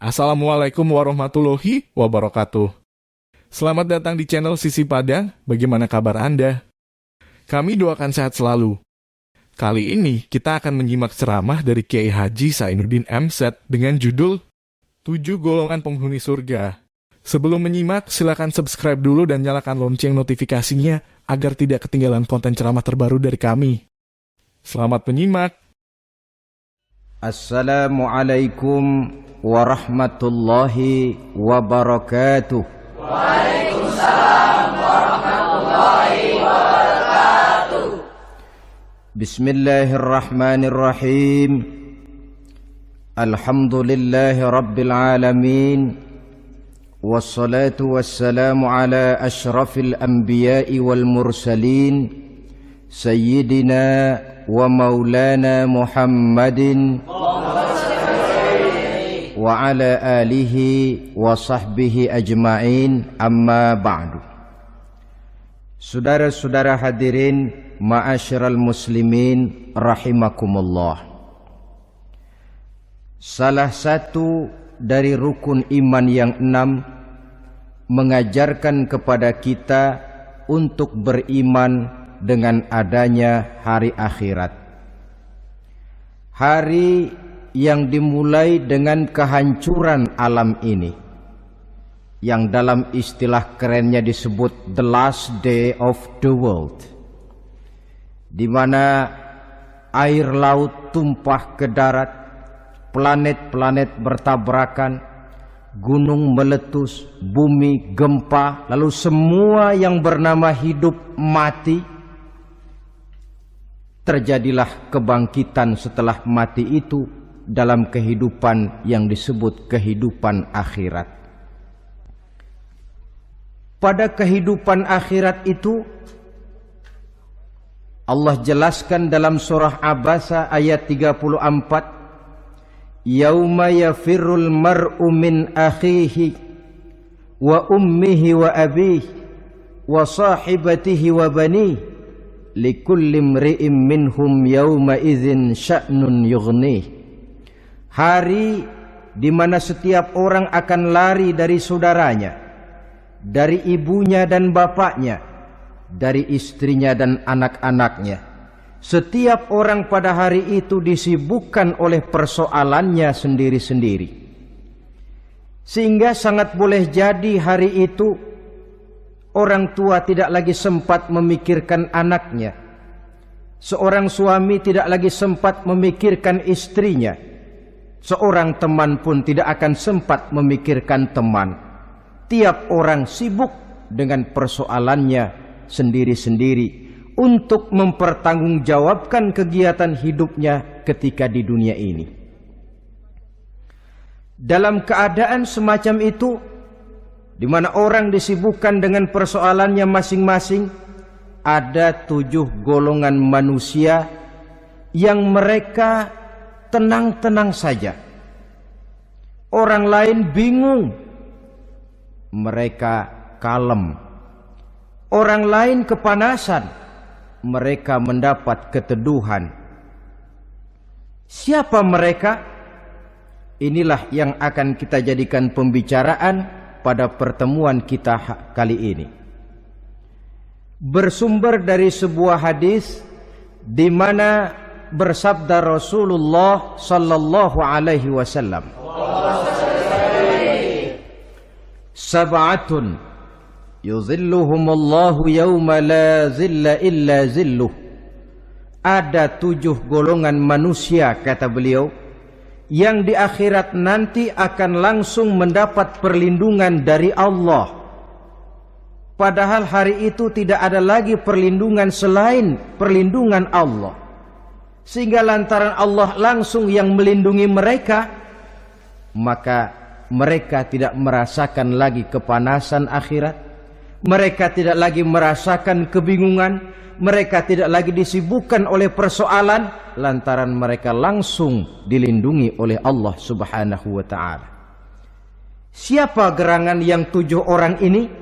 Assalamualaikum warahmatullahi wabarakatuh. Selamat datang di channel Sisi Padang. Bagaimana kabar Anda? Kami doakan sehat selalu. Kali ini kita akan menyimak ceramah dari Kiai Haji Sainuddin M.Set dengan judul 7 Golongan Penghuni Surga. Sebelum menyimak, silakan subscribe dulu dan nyalakan lonceng notifikasinya agar tidak ketinggalan konten ceramah terbaru dari kami. Selamat menyimak. Assalamualaikum warahmatullahi wabarakatuh. Waalaikumsalam warahmatullahi wabarakatuh. Bismillahirrahmanirrahim. Alhamdulillahi rabbil alamin. Wassalatu wassalamu ala ashrafil anbiya'i wal mursalin Sayyidina wa maulana Muhammadin wa ala alihi wa sahbihi ajma'in, amma ba'du. Saudara-saudara hadirin ma'asyiral muslimin rahimakumullah. Salah satu dari rukun iman yang 6 mengajarkan kepada kita untuk beriman dengan adanya hari akhirat. Hari yang dimulai dengan kehancuran alam ini, yang dalam istilah kerennya disebut the last day of the world, di mana air laut tumpah ke darat, planet-planet bertabrakan, gunung meletus, bumi gempa, lalu semua yang bernama hidup mati. Terjadilah kebangkitan setelah mati itu dalam kehidupan yang disebut kehidupan akhirat. Pada kehidupan akhirat itu Allah jelaskan dalam surah Abasa ayat 34, Yauma yafirrul mar'u min akhihi wa ummihi wa abihi wa sahibatihi wa banihi likulli imri'in minhum yawma idzin sya'nun yughnih. Hari di mana setiap orang akan lari dari saudaranya, dari ibunya dan bapaknya, dari istrinya dan anak-anaknya. Setiap orang pada hari itu disibukkan oleh persoalannya sendiri-sendiri. Sehingga sangat boleh jadi hari itu orang tua tidak lagi sempat memikirkan anaknya. Seorang suami tidak lagi sempat memikirkan istrinya. Seorang teman pun tidak akan sempat memikirkan teman. Tiap orang sibuk dengan persoalannya sendiri-sendiri untuk mempertanggungjawabkan kegiatan hidupnya ketika di dunia ini. Dalam keadaan semacam itu, di mana orang disibukkan dengan persoalannya masing-masing, ada 7 golongan manusia yang mereka tenang-tenang saja. Orang lain bingung, mereka kalem. Orang lain kepanasan, mereka mendapat keteduhan. Siapa mereka? Inilah yang akan kita jadikan pembicaraan pada pertemuan kita kali ini. Bersumber dari sebuah hadis di mana bersabda Rasulullah sallallahu alaihi wasallam, Sab'atun yuzilluhumullahu yawma la zilla illa zilluh. Ada 7 golongan manusia, kata beliau, yang di akhirat nanti akan langsung mendapat perlindungan dari Allah. Padahal hari itu tidak ada lagi perlindungan selain perlindungan Allah. Sehingga lantaran Allah langsung yang melindungi mereka, maka mereka tidak merasakan lagi kepanasan akhirat. Mereka tidak lagi merasakan kebingungan. Mereka tidak lagi disibukkan oleh persoalan, lantaran mereka langsung dilindungi oleh Allah subhanahu wa ta'ala. Siapa gerangan yang 7 orang ini?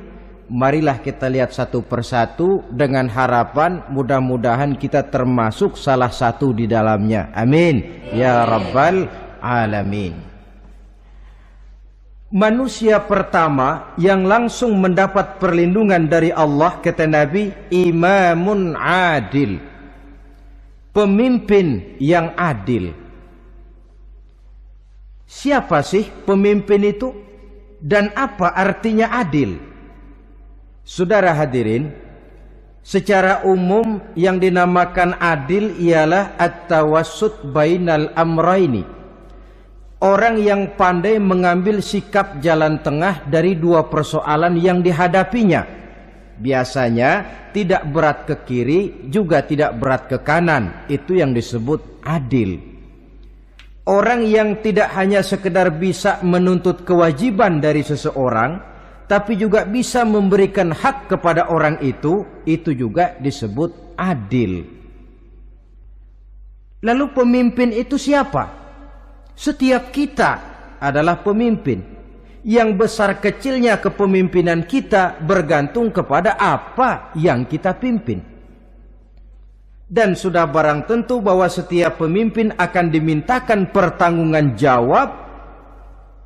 Marilah kita lihat satu persatu dengan harapan mudah-mudahan kita termasuk salah satu di dalamnya. Amin ya rabbal alamin. Manusia pertama yang langsung mendapat perlindungan dari Allah, kata Nabi, imamun adil, pemimpin yang adil. Siapa sih pemimpin itu? Dan apa artinya adil? Saudara hadirin, secara umum yang dinamakan adil ialah at-tawassut bainal amraini. Orang yang pandai mengambil sikap jalan tengah dari dua persoalan yang dihadapinya. Biasanya tidak berat ke kiri, juga tidak berat ke kanan. Itu yang disebut adil. Orang yang tidak hanya sekedar bisa menuntut kewajiban dari seseorang, tapi juga bisa memberikan hak kepada orang itu juga disebut adil. Lalu pemimpin itu siapa? Setiap kita adalah pemimpin. Yang besar kecilnya kepemimpinan kita bergantung kepada apa yang kita pimpin. Dan sudah barang tentu bahwa setiap pemimpin akan dimintakan pertanggunggan jawab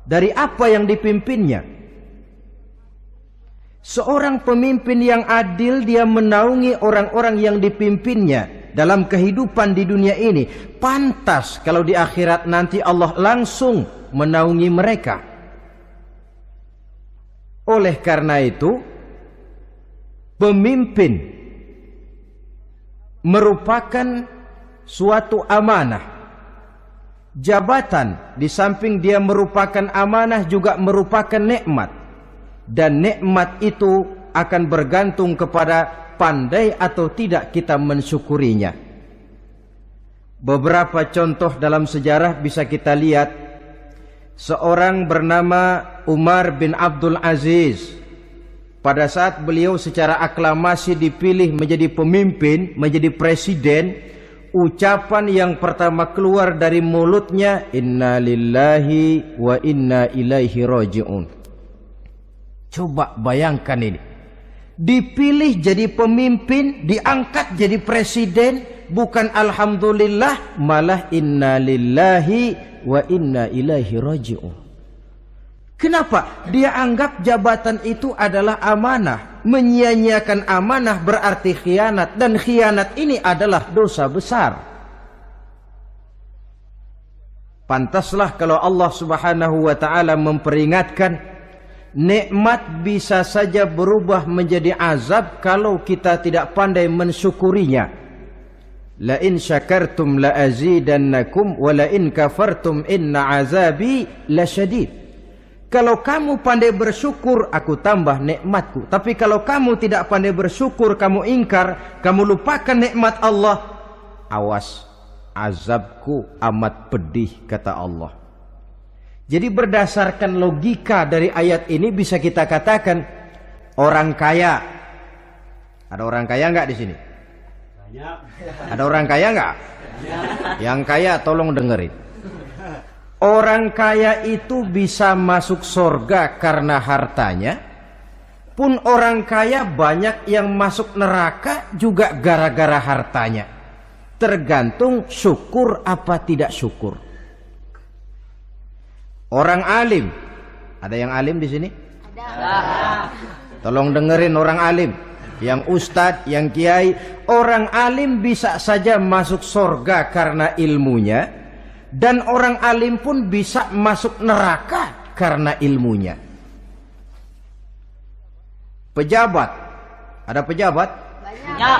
dari apa yang dipimpinnya. Seorang pemimpin yang adil, dia menaungi orang-orang yang dipimpinnya dalam kehidupan di dunia ini. Pantas kalau di akhirat nanti Allah langsung menaungi mereka. Oleh karena itu, pemimpin merupakan suatu amanah. Jabatan di samping dia merupakan amanah juga merupakan nikmat. Dan nikmat itu akan bergantung kepada pandai atau tidak kita mensyukurinya. Beberapa contoh dalam sejarah bisa kita lihat. Seorang bernama Umar bin Abdul Aziz. Pada saat beliau secara aklamasi dipilih menjadi pemimpin, menjadi presiden, ucapan yang pertama keluar dari mulutnya, inna lillahi wa inna ilaihi raji'un. Coba bayangkan ini. Dipilih jadi pemimpin, diangkat jadi presiden, bukan alhamdulillah, malah inna lillahi wa inna ilaihi raji'un. Kenapa? Dia anggap jabatan itu adalah amanah. Menyia-nyiakan amanah berarti khianat, dan khianat ini adalah dosa besar. Pantaslah kalau Allah Subhanahu wa taala memperingatkan, nikmat bisa saja berubah menjadi azab kalau kita tidak pandai mensyukurinya. La in syakartum la azidannakum wa la in kafartum inna azabi lasyadid. Kalau kamu pandai bersyukur, aku tambah nikmatku. Tapi kalau kamu tidak pandai bersyukur, kamu ingkar, kamu lupakan nikmat Allah, awas, azabku amat pedih, kata Allah. Jadi berdasarkan logika dari ayat ini bisa kita katakan orang kaya. Ada orang kaya nggak di sini? Banyak. Ada orang kaya nggak? Yang kaya tolong dengerin. Orang kaya itu bisa masuk surga karena hartanya. Pun orang kaya banyak yang masuk neraka juga gara-gara hartanya. Tergantung syukur apa tidak syukur. Orang alim, ada yang alim di sini? Ada. Tolong dengerin orang alim, yang ustadz, yang kiai. Orang alim bisa saja masuk surga karena ilmunya, dan orang alim pun bisa masuk neraka karena ilmunya. Pejabat, ada pejabat? Banyak.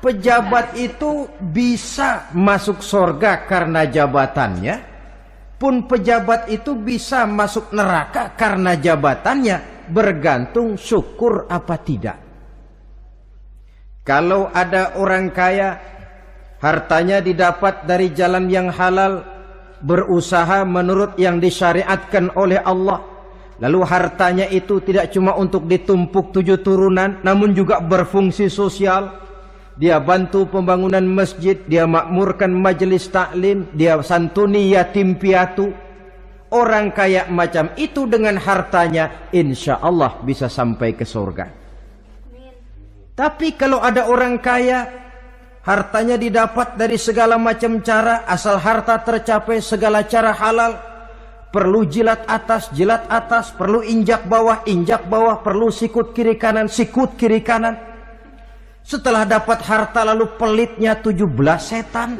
Pejabat itu bisa masuk surga karena jabatannya. Pun pejabat itu bisa masuk neraka karena jabatannya, bergantung syukur apa tidak. Kalau ada orang kaya, hartanya didapat dari jalan yang halal, berusaha menurut yang disyariatkan oleh Allah, lalu hartanya itu tidak cuma untuk ditumpuk 7 turunan, namun juga berfungsi sosial. Dia bantu pembangunan masjid, dia makmurkan majelis taklim, dia santuni yatim piatu. Orang kaya macam itu dengan hartanya, insya Allah bisa sampai ke surga. Tapi kalau ada orang kaya, hartanya didapat dari segala macam cara, asal harta tercapai segala cara halal, perlu jilat atas, perlu injak bawah, perlu sikut kiri kanan, sikut kiri kanan. Setelah dapat harta lalu pelitnya 17 setan.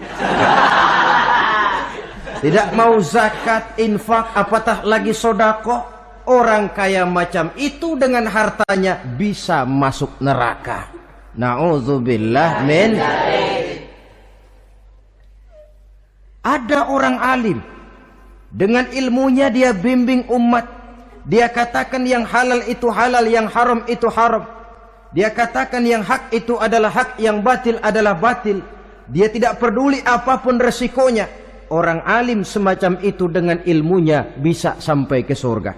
Tidak mau zakat, infak, apatah lagi sodako. Orang kaya macam itu dengan hartanya bisa masuk neraka. Na'udzubillah min. Ada orang alim, dengan ilmunya dia bimbing umat. Dia katakan yang halal itu halal, yang haram itu haram. Dia katakan yang hak itu adalah hak, yang batil adalah batil. Dia tidak peduli apapun resikonya. Orang alim semacam itu dengan ilmunya bisa sampai ke surga.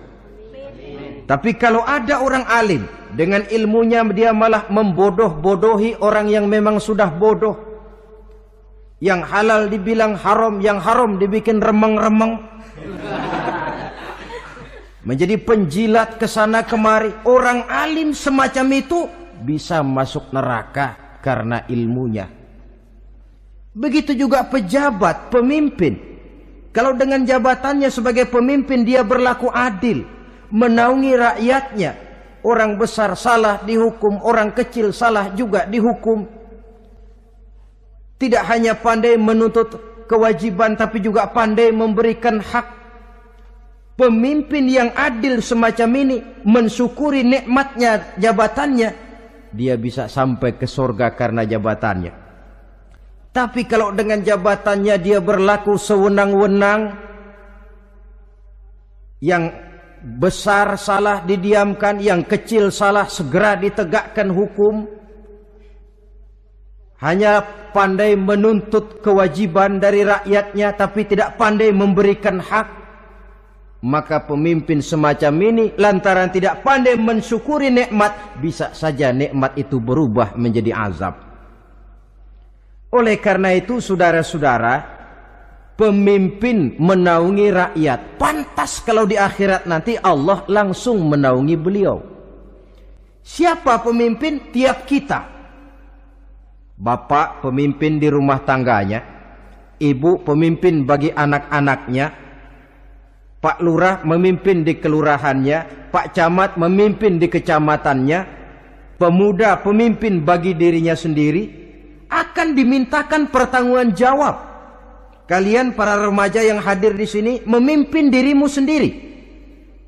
Tapi kalau ada orang alim, dengan ilmunya dia malah membodoh-bodohi orang yang memang sudah bodoh. Yang halal dibilang haram, yang haram dibikin remeng-remeng. Menjadi penjilat kesana kemari. Orang alim semacam itu bisa masuk neraka karena ilmunya. Begitu juga pejabat, pemimpin. Kalau dengan jabatannya sebagai pemimpin dia berlaku adil, menaungi rakyatnya. Orang besar salah dihukum, orang kecil salah juga dihukum. Tidak hanya pandai menuntut kewajiban, tapi juga pandai memberikan hak. Pemimpin yang adil semacam ini mensyukuri nikmatnya jabatannya, dia bisa sampai ke surga karena jabatannya. Tapi kalau dengan jabatannya dia berlaku sewenang-wenang, yang besar salah didiamkan, yang kecil salah segera ditegakkan hukum, hanya pandai menuntut kewajiban dari rakyatnya tapi tidak pandai memberikan hak, maka pemimpin semacam ini lantaran tidak pandai mensyukuri nikmat, bisa saja nikmat itu berubah menjadi azab. Oleh karena itu saudara-saudara, pemimpin menaungi rakyat, pantas kalau di akhirat nanti Allah langsung menaungi beliau. Siapa pemimpin? Tiap kita. Bapak pemimpin di rumah tangganya, ibu pemimpin bagi anak-anaknya, Pak Lurah memimpin di kelurahannya, Pak Camat memimpin di kecamatannya, pemuda pemimpin bagi dirinya sendiri, akan dimintakan pertanggungan jawab. Kalian para remaja yang hadir di sini memimpin dirimu sendiri.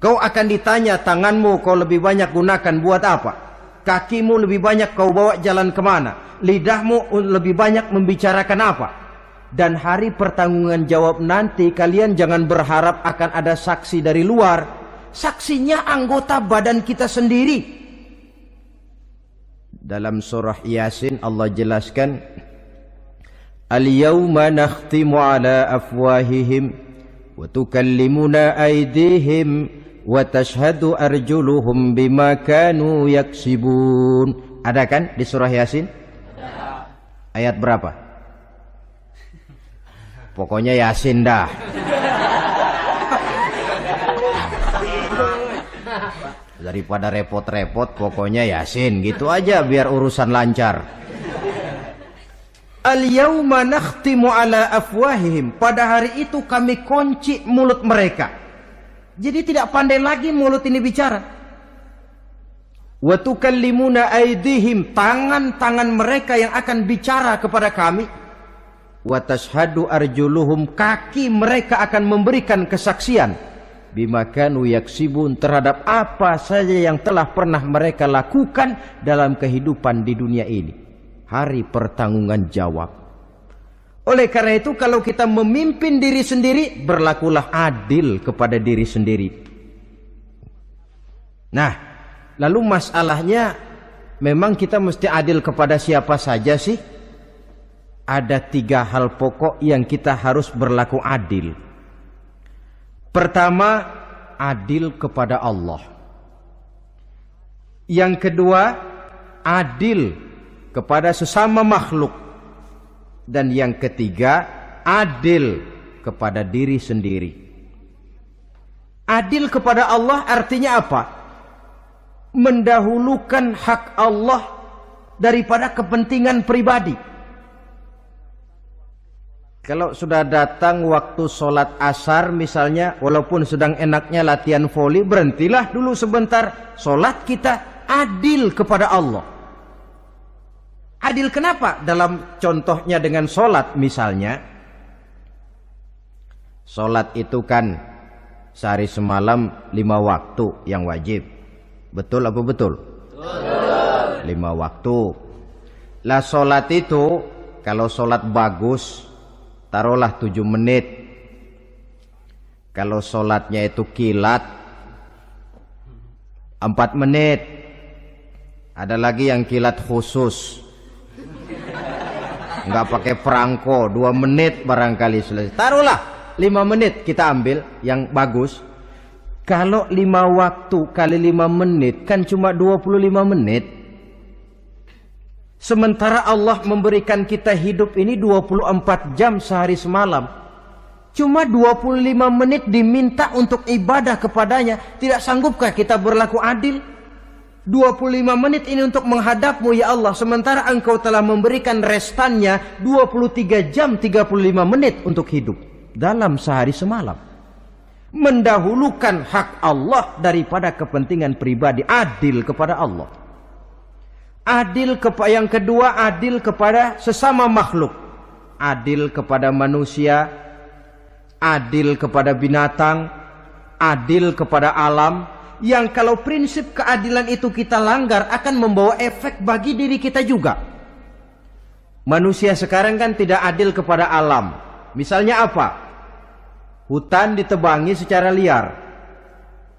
Kau akan ditanya, tanganmu kau lebih banyak gunakan buat apa? Kakimu lebih banyak kau bawa jalan kemana? Lidahmu lebih banyak membicarakan apa? Dan hari pertanggungan jawab nanti kalian jangan berharap akan ada saksi dari luar. Saksinya anggota badan kita sendiri. Dalam surah Yasin Allah jelaskan, Al-yawma nakhtimu ala afwahihim wa tukallimuna aydihim wa tashhadu arjuluhum bima kanu yaksibun. Ada kan di surah Yasin? Ayat berapa? Pokoknya Yasin dah. Daripada repot-repot, pokoknya Yasin gitu aja biar urusan lancar. Al-yawma nakhtimu ala afwahihim. Pada hari itu kami kunci mulut mereka. Jadi tidak pandai lagi mulut ini bicara. Wa tukallimuna aydihim, tangan-tangan mereka yang akan bicara kepada kami. Wa tashhadu arjuluhum, kaki mereka akan memberikan kesaksian bima kanu yaksibun, terhadap apa saja yang telah pernah mereka lakukan dalam kehidupan di dunia ini. Hari pertanggungan jawab. Oleh karena itu kalau kita memimpin diri sendiri, berlakulah adil kepada diri sendiri. Nah, lalu masalahnya memang kita mesti adil kepada siapa saja sih? Ada 3 hal pokok yang kita harus berlaku adil. Pertama, adil kepada Allah. Yang kedua, adil kepada sesama makhluk. Dan yang ketiga, adil kepada diri sendiri. Adil kepada Allah artinya apa? Mendahulukan hak Allah daripada kepentingan pribadi. Kalau sudah datang waktu sholat asar misalnya, walaupun sedang enaknya latihan voli, berhentilah dulu sebentar. Sholat kita adil kepada Allah. Adil kenapa? Dalam contohnya dengan sholat misalnya, sholat itu kan sehari semalam 5 waktu yang wajib. Betul apa betul? Betul. 5 waktu. Lah sholat itu kalau sholat bagus taruhlah 7 menit. Kalau sholatnya itu kilat 4 menit. Ada lagi yang kilat khusus, nggak pakai perangko, 2 menit barangkali selesai. Taruhlah 5 menit kita ambil yang bagus. Kalau 5 waktu kali 5 menit kan cuma 25 menit. Sementara Allah memberikan kita hidup ini 24 jam sehari semalam. Cuma 25 menit diminta untuk ibadah kepadanya. Tidak sanggupkah kita berlaku adil? 25 menit ini untuk menghadapmu ya Allah. Sementara engkau telah memberikan restannya 23 jam 35 menit untuk hidup dalam sehari semalam. Mendahulukan hak Allah daripada kepentingan pribadi. Adil kepada Allah. Adil kepada yang kedua, adil kepada sesama makhluk. Adil kepada manusia, adil kepada binatang, adil kepada alam. Yang kalau prinsip keadilan itu kita langgar akan membawa efek bagi diri kita juga. Manusia sekarang kan tidak adil kepada alam. Misalnya apa? Hutan ditebangi secara liar.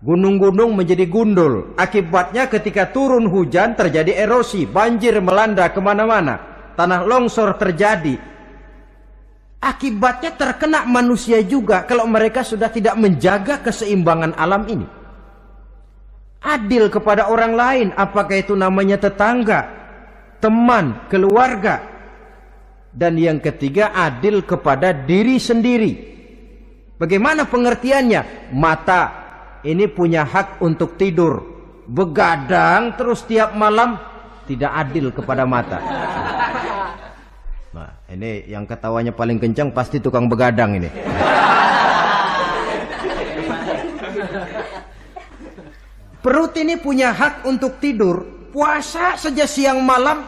Gunung-gunung menjadi gundul. Akibatnya ketika turun hujan terjadi erosi, banjir melanda kemana-mana, tanah longsor terjadi. Akibatnya terkena manusia juga kalau mereka sudah tidak menjaga keseimbangan alam ini. Adil kepada orang lain, apakah itu namanya tetangga, teman, keluarga. Dan yang ketiga, adil kepada diri sendiri. Bagaimana pengertiannya? Mata ini punya hak untuk tidur, begadang terus tiap malam, tidak adil kepada mata. Nah, ini yang ketawanya paling kencang pasti tukang begadang ini. Perut ini punya hak untuk tidur, puasa saja siang malam,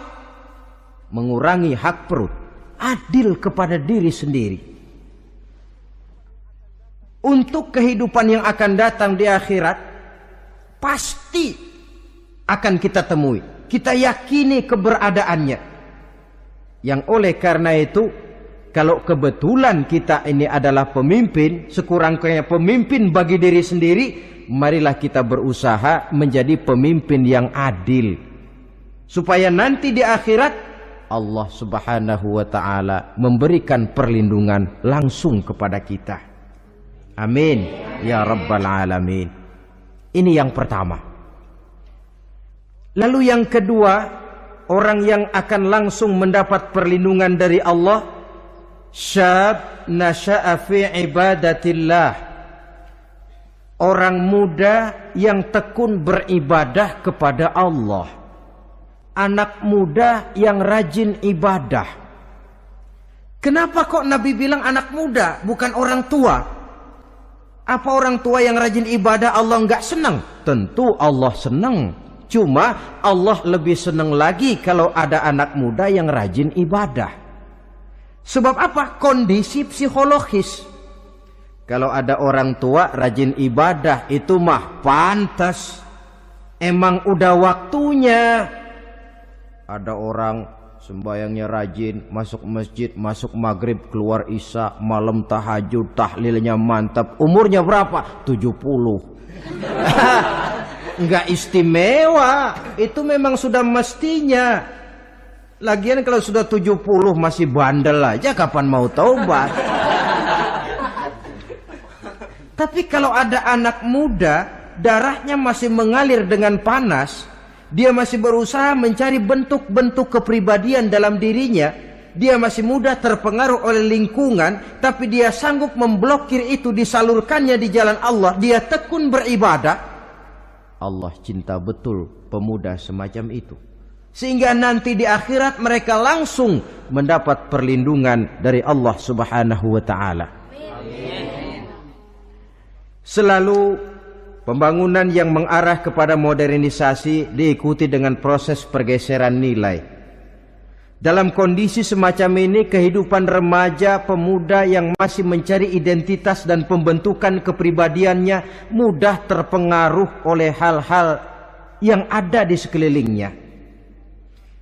mengurangi hak perut. Adil kepada diri sendiri. Untuk kehidupan yang akan datang di akhirat, pasti akan kita temui. Kita yakini keberadaannya. Yang oleh karena itu, kalau kebetulan kita ini adalah pemimpin, sekurang-kurangnya pemimpin bagi diri sendiri, marilah kita berusaha menjadi pemimpin yang adil. Supaya nanti di akhirat, Allah subhanahu wa ta'ala memberikan perlindungan langsung kepada kita. Amin ya rabbal alamin. Ini yang pertama. Lalu yang kedua, orang yang akan langsung mendapat perlindungan dari Allah, syab nasha'a fi ibadatillah. Orang muda yang tekun beribadah kepada Allah. Anak muda yang rajin ibadah. Kenapa kok Nabi bilang anak muda, bukan orang tua? Apa orang tua yang rajin ibadah Allah enggak senang? Tentu Allah senang. Cuma Allah lebih senang lagi kalau ada anak muda yang rajin ibadah. Sebab apa? Kondisi psikologis. Kalau ada orang tua rajin ibadah itu mah pantas. Emang udah waktunya. Ada orang sembayangnya rajin, masuk masjid, masuk maghrib, keluar isya, malam tahajud, tahlilnya mantap. Umurnya berapa? 70. Enggak istimewa. Itu memang sudah mestinya. Lagian kalau sudah 70 masih bandel aja, kapan mau taubat? Tapi kalau ada anak muda, darahnya masih mengalir dengan panas, dia masih berusaha mencari bentuk-bentuk kepribadian dalam dirinya, dia masih mudah terpengaruh oleh lingkungan, tapi dia sanggup memblokir itu, disalurkannya di jalan Allah, dia tekun beribadah. Allah cinta betul pemuda semacam itu. Sehingga nanti di akhirat mereka langsung mendapat perlindungan dari Allah Subhanahu wa taala. Selalu pembangunan yang mengarah kepada modernisasi diikuti dengan proses pergeseran nilai. Dalam kondisi semacam ini, kehidupan remaja pemuda yang masih mencari identitas dan pembentukan kepribadiannya mudah terpengaruh oleh hal-hal yang ada di sekelilingnya.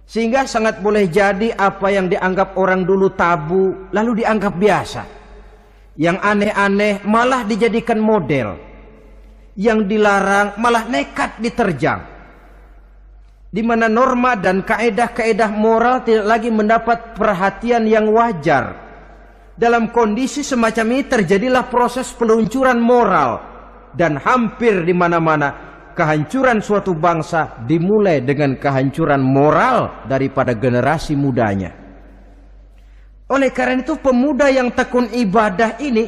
Sehingga sangat boleh jadi apa yang dianggap orang dulu tabu lalu dianggap biasa. Yang aneh-aneh malah dijadikan model. Yang dilarang malah nekat diterjang. Di mana norma dan kaedah-kaedah moral tidak lagi mendapat perhatian yang wajar. Dalam kondisi semacam ini terjadilah proses peluncuran moral. Dan hampir di mana-mana kehancuran suatu bangsa dimulai dengan kehancuran moral daripada generasi mudanya. Oleh karena itu pemuda yang tekun ibadah ini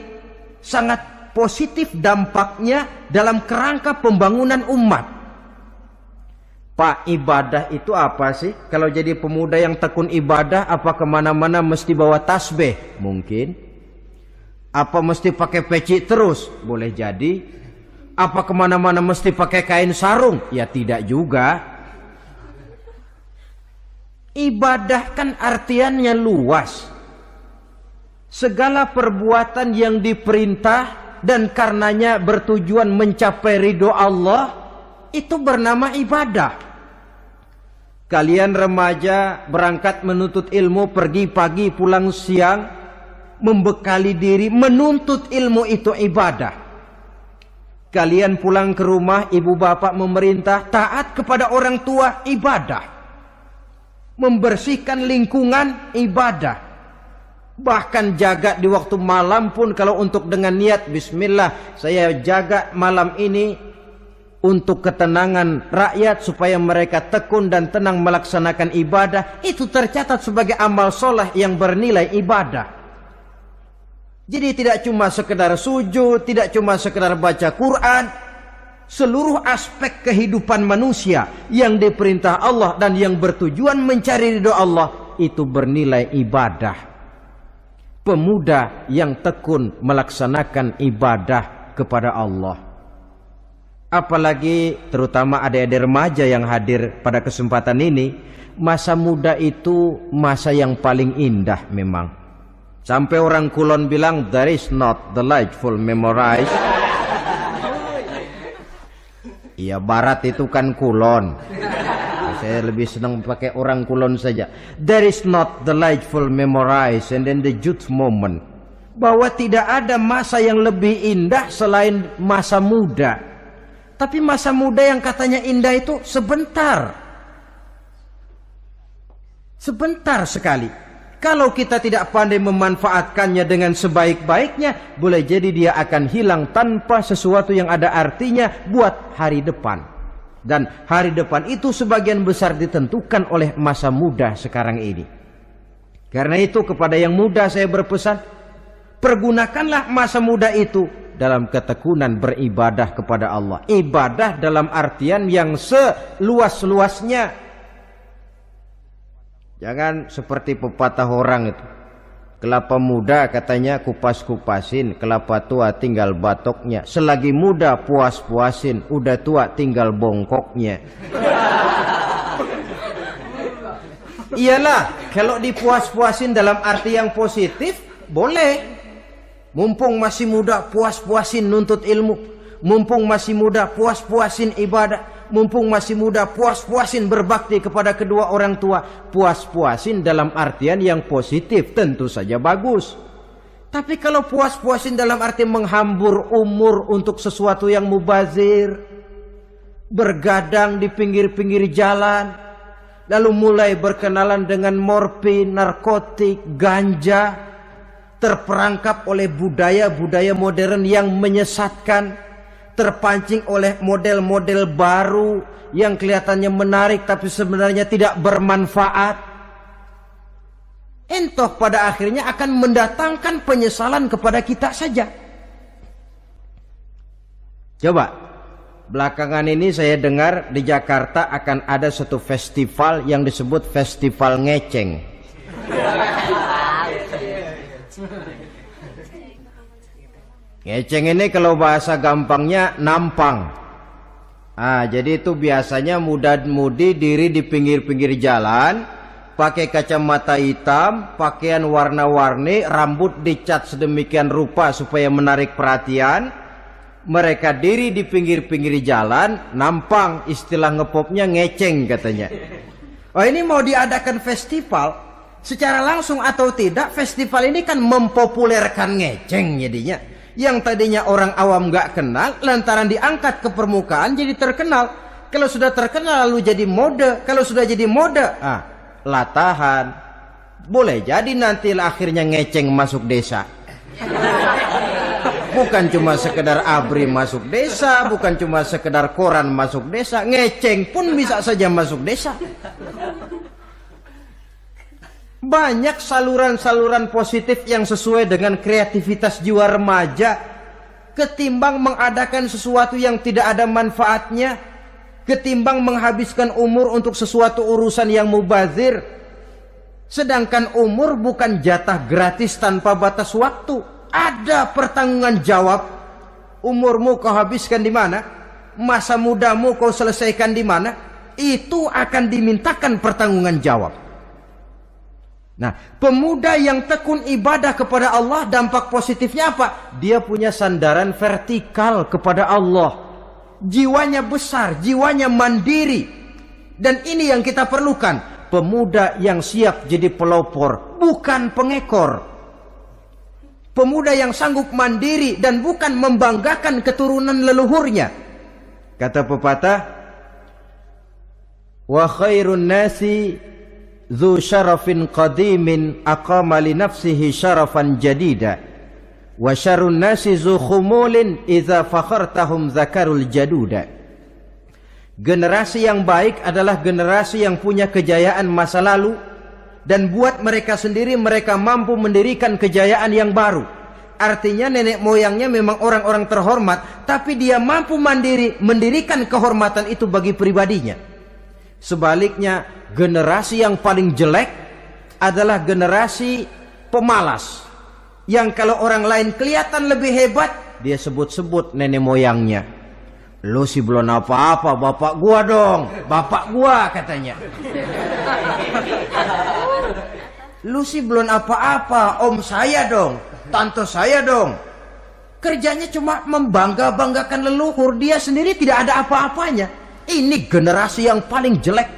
sangat positif dampaknya dalam kerangka pembangunan umat. Pak, ibadah itu apa sih? Kalau jadi pemuda yang tekun ibadah, apa kemana-mana mesti bawa tasbih? Mungkin. Apa mesti pakai peci terus? Boleh jadi. Apa kemana-mana mesti pakai kain sarung? Ya tidak juga. Ibadah kan artiannya luas. Segala perbuatan yang diperintah dan karenanya bertujuan mencapai ridho Allah, itu bernama ibadah. Kalian remaja berangkat menuntut ilmu, pergi pagi pulang siang, membekali diri, menuntut ilmu itu ibadah. Kalian pulang ke rumah, ibu bapak memerintah, taat kepada orang tua, ibadah. Membersihkan lingkungan, ibadah. Bahkan jaga di waktu malam pun kalau untuk dengan niat, bismillah, saya jaga malam ini untuk ketenangan rakyat supaya mereka tekun dan tenang melaksanakan ibadah, itu tercatat sebagai amal soleh yang bernilai ibadah. Jadi tidak cuma sekedar sujud, tidak cuma sekedar baca Quran, seluruh aspek kehidupan manusia yang diperintah Allah dan yang bertujuan mencari ridho Allah itu bernilai ibadah. Pemuda yang tekun melaksanakan ibadah kepada Allah. Apalagi terutama adik-adik remaja yang hadir pada kesempatan ini, masa muda itu masa yang paling indah memang. Sampai orang Kulon bilang, there is not delightful memorize. Iya, barat itu kan Kulon. Saya lebih senang pakai orang Kulon saja. There is not delightful memorize and then the youth moment. Bahwa tidak ada masa yang lebih indah selain masa muda. Tapi masa muda yang katanya indah itu sebentar. Sebentar sekali. Kalau kita tidak pandai memanfaatkannya dengan sebaik-baiknya, boleh jadi dia akan hilang tanpa sesuatu yang ada artinya buat hari depan. Dan hari depan itu sebagian besar ditentukan oleh masa muda sekarang ini. Karena itu kepada yang muda saya berpesan, pergunakanlah masa muda itu dalam ketekunan beribadah kepada Allah. Ibadah dalam artian yang seluas-luasnya. Jangan seperti pepatah orang itu. Kelapa muda katanya kupas-kupasin, kelapa tua tinggal batoknya. Selagi muda puas-puasin, udah tua tinggal bongkoknya. Iyalah, kalau dipuas-puasin dalam arti yang positif, boleh. Mumpung masih muda, puas-puasin nuntut ilmu. Mumpung masih muda, puas-puasin ibadah. Mumpung masih muda, puas-puasin berbakti kepada kedua orang tua. Puas-puasin dalam artian yang positif tentu saja bagus. Tapi kalau puas-puasin dalam arti menghambur umur untuk sesuatu yang mubazir, bergadang di pinggir-pinggir jalan, lalu mulai berkenalan dengan morfin, narkotik, ganja, terperangkap oleh budaya-budaya modern yang menyesatkan, terpancing oleh model-model baru yang kelihatannya menarik tapi sebenarnya tidak bermanfaat, entah pada akhirnya akan mendatangkan penyesalan kepada kita saja. Coba belakangan ini saya dengar di Jakarta akan ada satu festival yang disebut Festival Ngeceng. Ngeceng ini kalau bahasa gampangnya nampang. Jadi itu biasanya muda-mudi diri di pinggir-pinggir jalan, pakai kacamata hitam, pakaian warna-warni, rambut dicat sedemikian rupa supaya menarik perhatian. Mereka diri di pinggir-pinggir jalan, nampang, istilah ngepopnya ngeceng katanya. Oh, ini mau diadakan festival, secara langsung atau tidak, festival ini kan mempopulerkan ngeceng jadinya. Yang tadinya orang awam gak kenal, lantaran diangkat ke permukaan jadi terkenal. Kalau sudah terkenal lalu jadi mode, kalau sudah jadi mode, latahan. Boleh jadi nanti akhirnya ngeceng masuk desa. Bukan cuma sekedar ABRI masuk desa, bukan cuma sekedar koran masuk desa, ngeceng pun bisa saja masuk desa. Banyak saluran-saluran positif yang sesuai dengan kreativitas jiwa remaja, ketimbang mengadakan sesuatu yang tidak ada manfaatnya, ketimbang menghabiskan umur untuk sesuatu urusan yang mubazir. Sedangkan umur bukan jatah gratis tanpa batas waktu. Ada pertanggungan jawab. Umurmu kau habiskan di mana? Masa mudamu kau selesaikan di mana? Itu akan dimintakan pertanggungan jawab. Nah, pemuda yang tekun ibadah kepada Allah, dampak positifnya apa? Dia punya sandaran vertikal kepada Allah. Jiwanya besar, jiwanya mandiri. Dan ini yang kita perlukan. Pemuda yang siap jadi pelopor, bukan pengekor. Pemuda yang sanggup mandiri dan bukan membanggakan keturunan leluhurnya. Kata pepatah, wa khairun nasi dzu syarafin qadimin aqama li nafsihi syarafan jadida wa syarrun nasi dzu khumulin idza fakhartahum zakarul jaduda. Generasi yang baik adalah generasi yang punya kejayaan masa lalu, dan buat mereka sendiri mereka mampu mendirikan kejayaan yang baru. Artinya nenek moyangnya memang orang-orang terhormat, tapi dia mampu mandiri mendirikan kehormatan itu bagi pribadinya. Sebaliknya, generasi yang paling jelek adalah generasi pemalas, yang kalau orang lain kelihatan lebih hebat, dia sebut-sebut nenek moyangnya. Lu sih belum apa-apa, bapak gua dong, bapak gua katanya. Lu sih belum apa-apa, om saya dong, tante saya dong. Kerjanya cuma membangga-banggakan leluhur, dia sendiri tidak ada apa-apanya. Ini generasi yang paling jelek.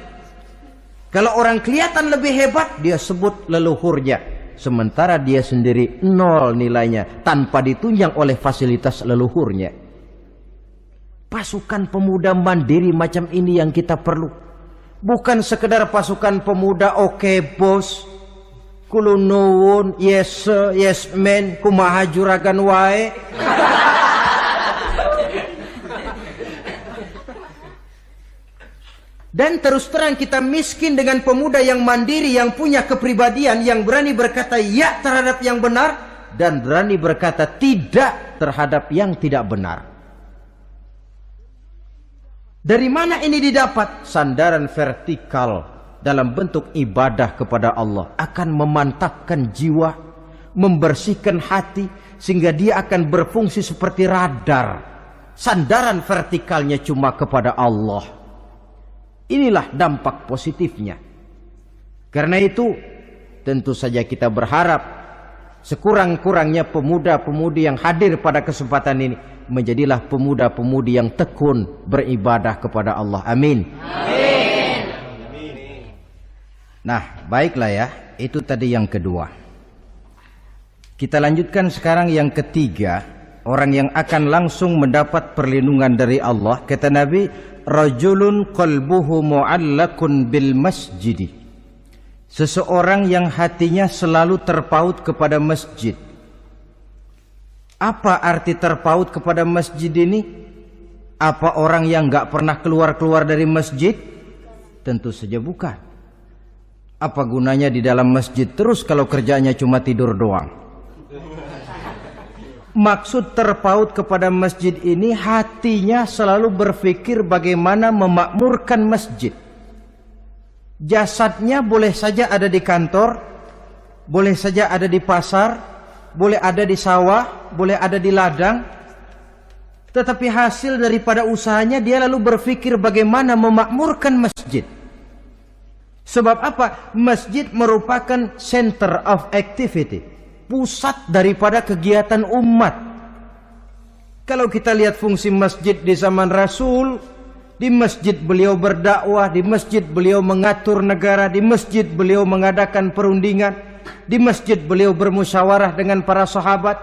Kalau orang kelihatan lebih hebat, dia sebut leluhurnya, sementara dia sendiri nol nilainya, tanpa ditunjang oleh fasilitas leluhurnya. Pasukan pemuda mandiri macam ini yang kita perlu. Bukan sekedar pasukan pemuda oke bos, kulunuwun, yes sir, yes man, kumaha juragan wae. Dan terus terang kita miskin dengan pemuda yang mandiri, yang punya kepribadian, yang berani berkata ya terhadap yang benar dan berani berkata tidak terhadap yang tidak benar. Dari mana ini didapat? Sandaran vertikal dalam bentuk ibadah kepada Allah akan memantapkan jiwa, membersihkan hati, sehingga dia akan berfungsi seperti radar. Sandaran vertikalnya cuma kepada Allah. Inilah dampak positifnya. Karena itu, tentu saja kita berharap sekurang-kurangnya pemuda-pemudi yang hadir pada kesempatan ini menjadilah pemuda-pemudi yang tekun beribadah kepada Allah. Amin. Amin. Nah, baiklah ya. Itu tadi yang kedua. Kita lanjutkan sekarang yang ketiga. Orang yang akan langsung mendapat perlindungan dari Allah. Kata Nabi, rajulun qalbuhu mu'allakun bil masjidi. Seseorang yang hatinya selalu terpaut kepada masjid. Apa arti terpaut kepada masjid ini? Apa orang yang gak pernah keluar-keluar dari masjid? Tentu saja bukan. Apa gunanya di dalam masjid terus kalau kerjanya cuma tidur doang? maksud terpaut kepada masjid ini, hatinya selalu berpikir bagaimana memakmurkan masjid. Jasadnya boleh saja ada di kantor, boleh saja ada di pasar, boleh ada di sawah, boleh ada di ladang, tetapi hasil daripada usahanya dia lalu berpikir bagaimana memakmurkan masjid. Sebab apa? Masjid merupakan center of activity, pusat daripada kegiatan umat. Kalau kita lihat fungsi masjid di zaman Rasul, di masjid beliau berdakwah, di masjid beliau mengatur negara, di masjid beliau mengadakan perundingan, di masjid beliau bermusyawarah dengan para sahabat,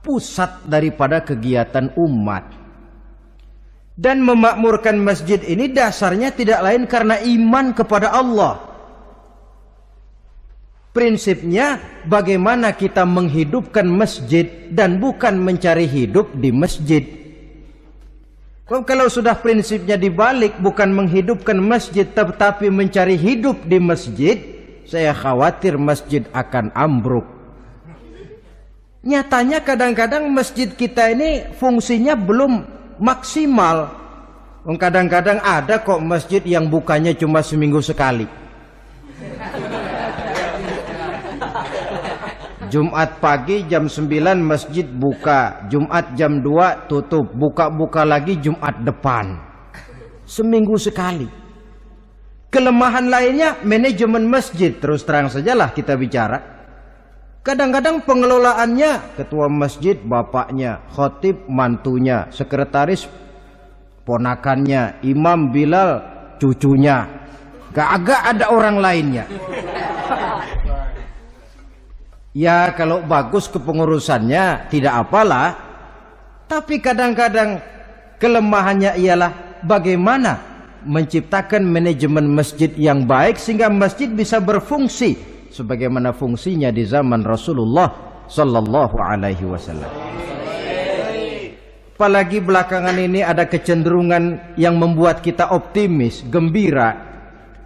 pusat daripada kegiatan umat. Dan memakmurkan masjid ini dasarnya tidak lain karena iman kepada Allah. Prinsipnya bagaimana kita menghidupkan masjid dan bukan mencari hidup di masjid. Kalau sudah prinsipnya dibalik, bukan menghidupkan masjid tetapi mencari hidup di masjid, saya khawatir masjid akan ambruk. Nyatanya kadang-kadang masjid kita ini fungsinya belum maksimal. Kadang-kadang ada kok masjid yang bukanya cuma seminggu sekali. Jumat pagi jam 9 masjid buka, Jumat jam 2 tutup, buka-buka lagi Jumat depan. Seminggu sekali. Kelemahan lainnya manajemen masjid, terus terang sajalah kita bicara. Kadang-kadang pengelolaannya ketua masjid bapaknya, khatib mantunya, sekretaris ponakannya, imam Bilal cucunya. Gak ada orang lainnya. Ya kalau bagus kepengurusannya tidak apalah. Tapi kadang-kadang kelemahannya ialah bagaimana menciptakan manajemen masjid yang baik sehingga masjid bisa berfungsi sebagaimana fungsinya di zaman Rasulullah sallallahu alaihi wasallam. Apalagi belakangan ini ada kecenderungan yang membuat kita optimis, gembira.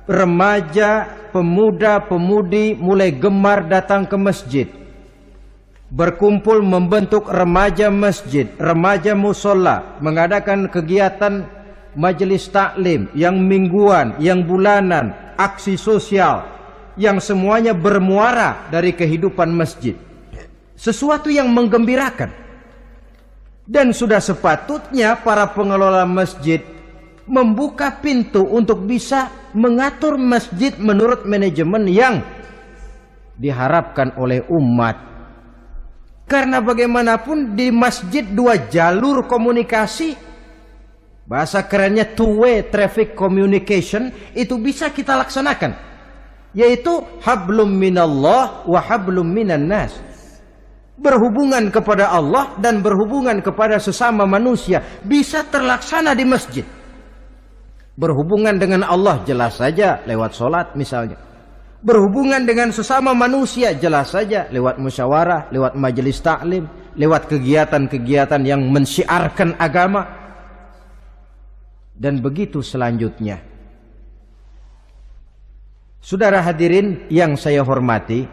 Remaja, pemuda-pemudi mulai gemar datang ke masjid. Berkumpul membentuk remaja masjid, remaja musola, mengadakan kegiatan majelis taklim yang mingguan, yang bulanan, aksi sosial, yang semuanya bermuara dari kehidupan masjid. Sesuatu yang menggembirakan. Dan sudah sepatutnya para pengelola masjid membuka pintu untuk bisa mengatur masjid menurut manajemen yang diharapkan oleh umat. Karena bagaimanapun di masjid dua jalur komunikasi, bahasa kerennya two-way traffic communication, itu bisa kita laksanakan, yaitu hablum minallah wa hablum minan nas. Berhubungan kepada Allah dan berhubungan kepada sesama manusia bisa terlaksana di masjid. Berhubungan dengan Allah jelas saja lewat sholat misalnya. Berhubungan dengan sesama manusia jelas saja lewat musyawarah, lewat majelis taklim, lewat kegiatan-kegiatan yang mensyiarkan agama. Dan begitu selanjutnya. Saudara hadirin yang saya hormati,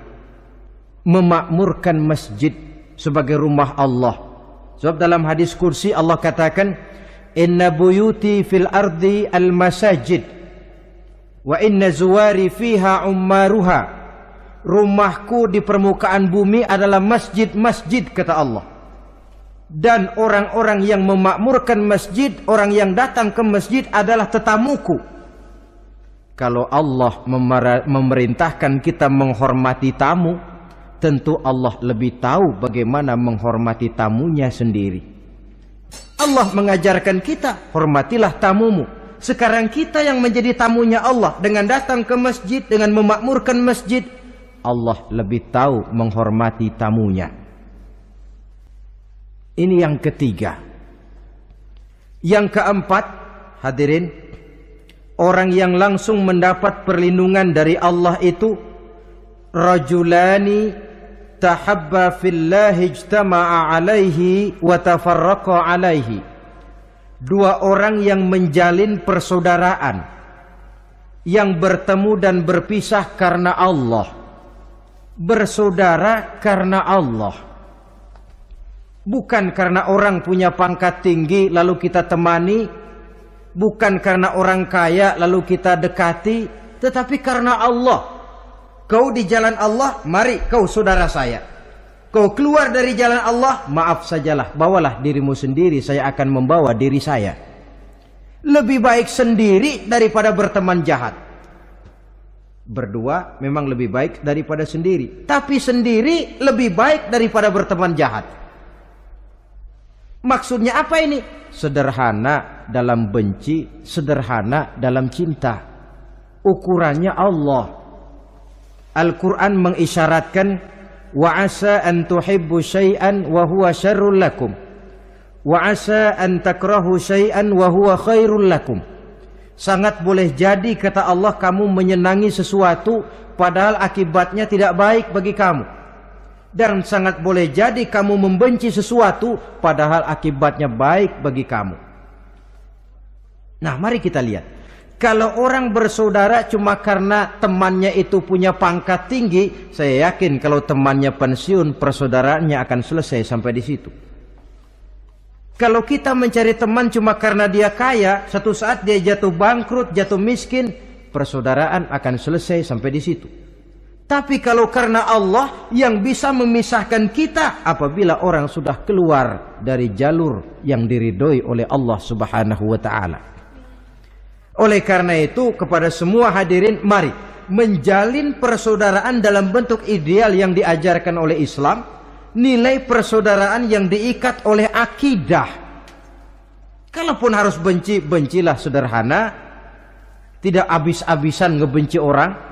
memakmurkan masjid sebagai rumah Allah. Sebab dalam hadis kursi Allah katakan, inna buyuti fil ardi al masajid wa inna zuwari fiha ummaruha. Rumahku di permukaan bumi adalah masjid-masjid, kata Allah. Dan orang-orang yang memakmurkan masjid, orang yang datang ke masjid adalah tetamuku. Kalau Allah memerintahkan kita menghormati tamu, tentu Allah lebih tahu bagaimana menghormati tamunya sendiri. Allah mengajarkan kita, hormatilah tamumu. Sekarang kita yang menjadi tamunya Allah dengan datang ke masjid, dengan memakmurkan masjid, Allah lebih tahu menghormati tamunya. Ini yang ketiga. Yang keempat, hadirin, orang yang langsung mendapat perlindungan dari Allah itu rajulani tahabba fillahi ijtama'a alaihi wa tafarraqa alaihi. Dua orang yang menjalin persaudaraan, yang bertemu dan berpisah karena Allah, bersaudara karena Allah. Bukan karena orang punya pangkat tinggi lalu kita temani, bukan karena orang kaya lalu kita dekati, tetapi karena Allah. Kau di jalan Allah, mari kau saudara saya. Kau keluar dari jalan Allah, maaf sajalah, bawalah dirimu sendiri, saya akan membawa diri saya. Lebih baik sendiri daripada berteman jahat. Berdua memang lebih baik daripada sendiri, tapi sendiri lebih baik daripada berteman jahat. Maksudnya apa ini? Sederhana dalam benci, sederhana dalam cinta. Ukurannya Allah. Al-Quran mengisyaratkan, wa asa an tuhibbu syai'an wa huwa syarrul lakum, wa asa an takrahu syai'an wa huwa khairul lakum. Sangat boleh jadi, kata Allah, kamu menyenangi sesuatu padahal akibatnya tidak baik bagi kamu. Dan sangat boleh jadi kamu membenci sesuatu padahal akibatnya baik bagi kamu. Nah, mari kita lihat. Kalau orang bersaudara cuma karena temannya itu punya pangkat tinggi, saya yakin kalau temannya pensiun, persaudaraannya akan selesai sampai di situ. Kalau kita mencari teman cuma karena dia kaya, satu saat dia jatuh bangkrut, jatuh miskin, persaudaraan akan selesai sampai di situ. Tapi kalau karena Allah yang bisa memisahkan kita apabila orang sudah keluar dari jalur yang diridhoi oleh Allah Subhanahu wa taala. Oleh karena itu, kepada semua hadirin, mari menjalin persaudaraan dalam bentuk ideal yang diajarkan oleh Islam, nilai persaudaraan yang diikat oleh akidah. Kalaupun harus benci, bencilah sederhana, tidak habis-habisan ngebenci orang.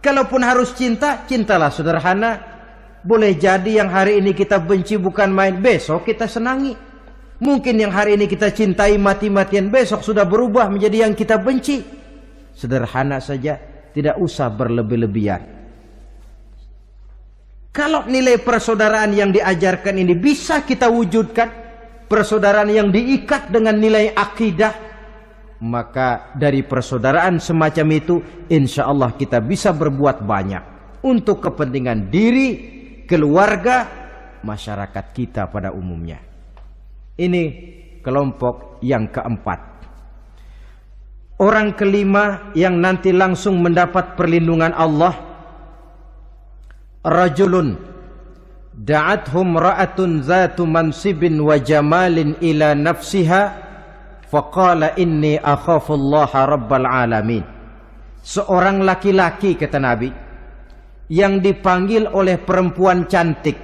Kalaupun harus cinta, cintalah sederhana. Boleh jadi yang hari ini kita benci bukan main, besok kita senangi. Mungkin yang hari ini kita cintai mati-matian, besok sudah berubah menjadi yang kita benci. Sederhana saja, tidak usah berlebih-lebihan. Kalau nilai persaudaraan yang diajarkan ini bisa kita wujudkan, persaudaraan yang diikat dengan nilai akidah, maka dari persaudaraan semacam itu insya Allah kita bisa berbuat banyak untuk kepentingan diri, keluarga, masyarakat kita pada umumnya. Ini kelompok yang keempat. Orang kelima yang nanti langsung mendapat perlindungan Allah, rajulun da'athum ra'atun zatu mansibin wa jamalin ila nafsiha faqala inni akhafullaha rabbal alamin. Seorang laki-laki, kata Nabi, yang dipanggil oleh perempuan cantik.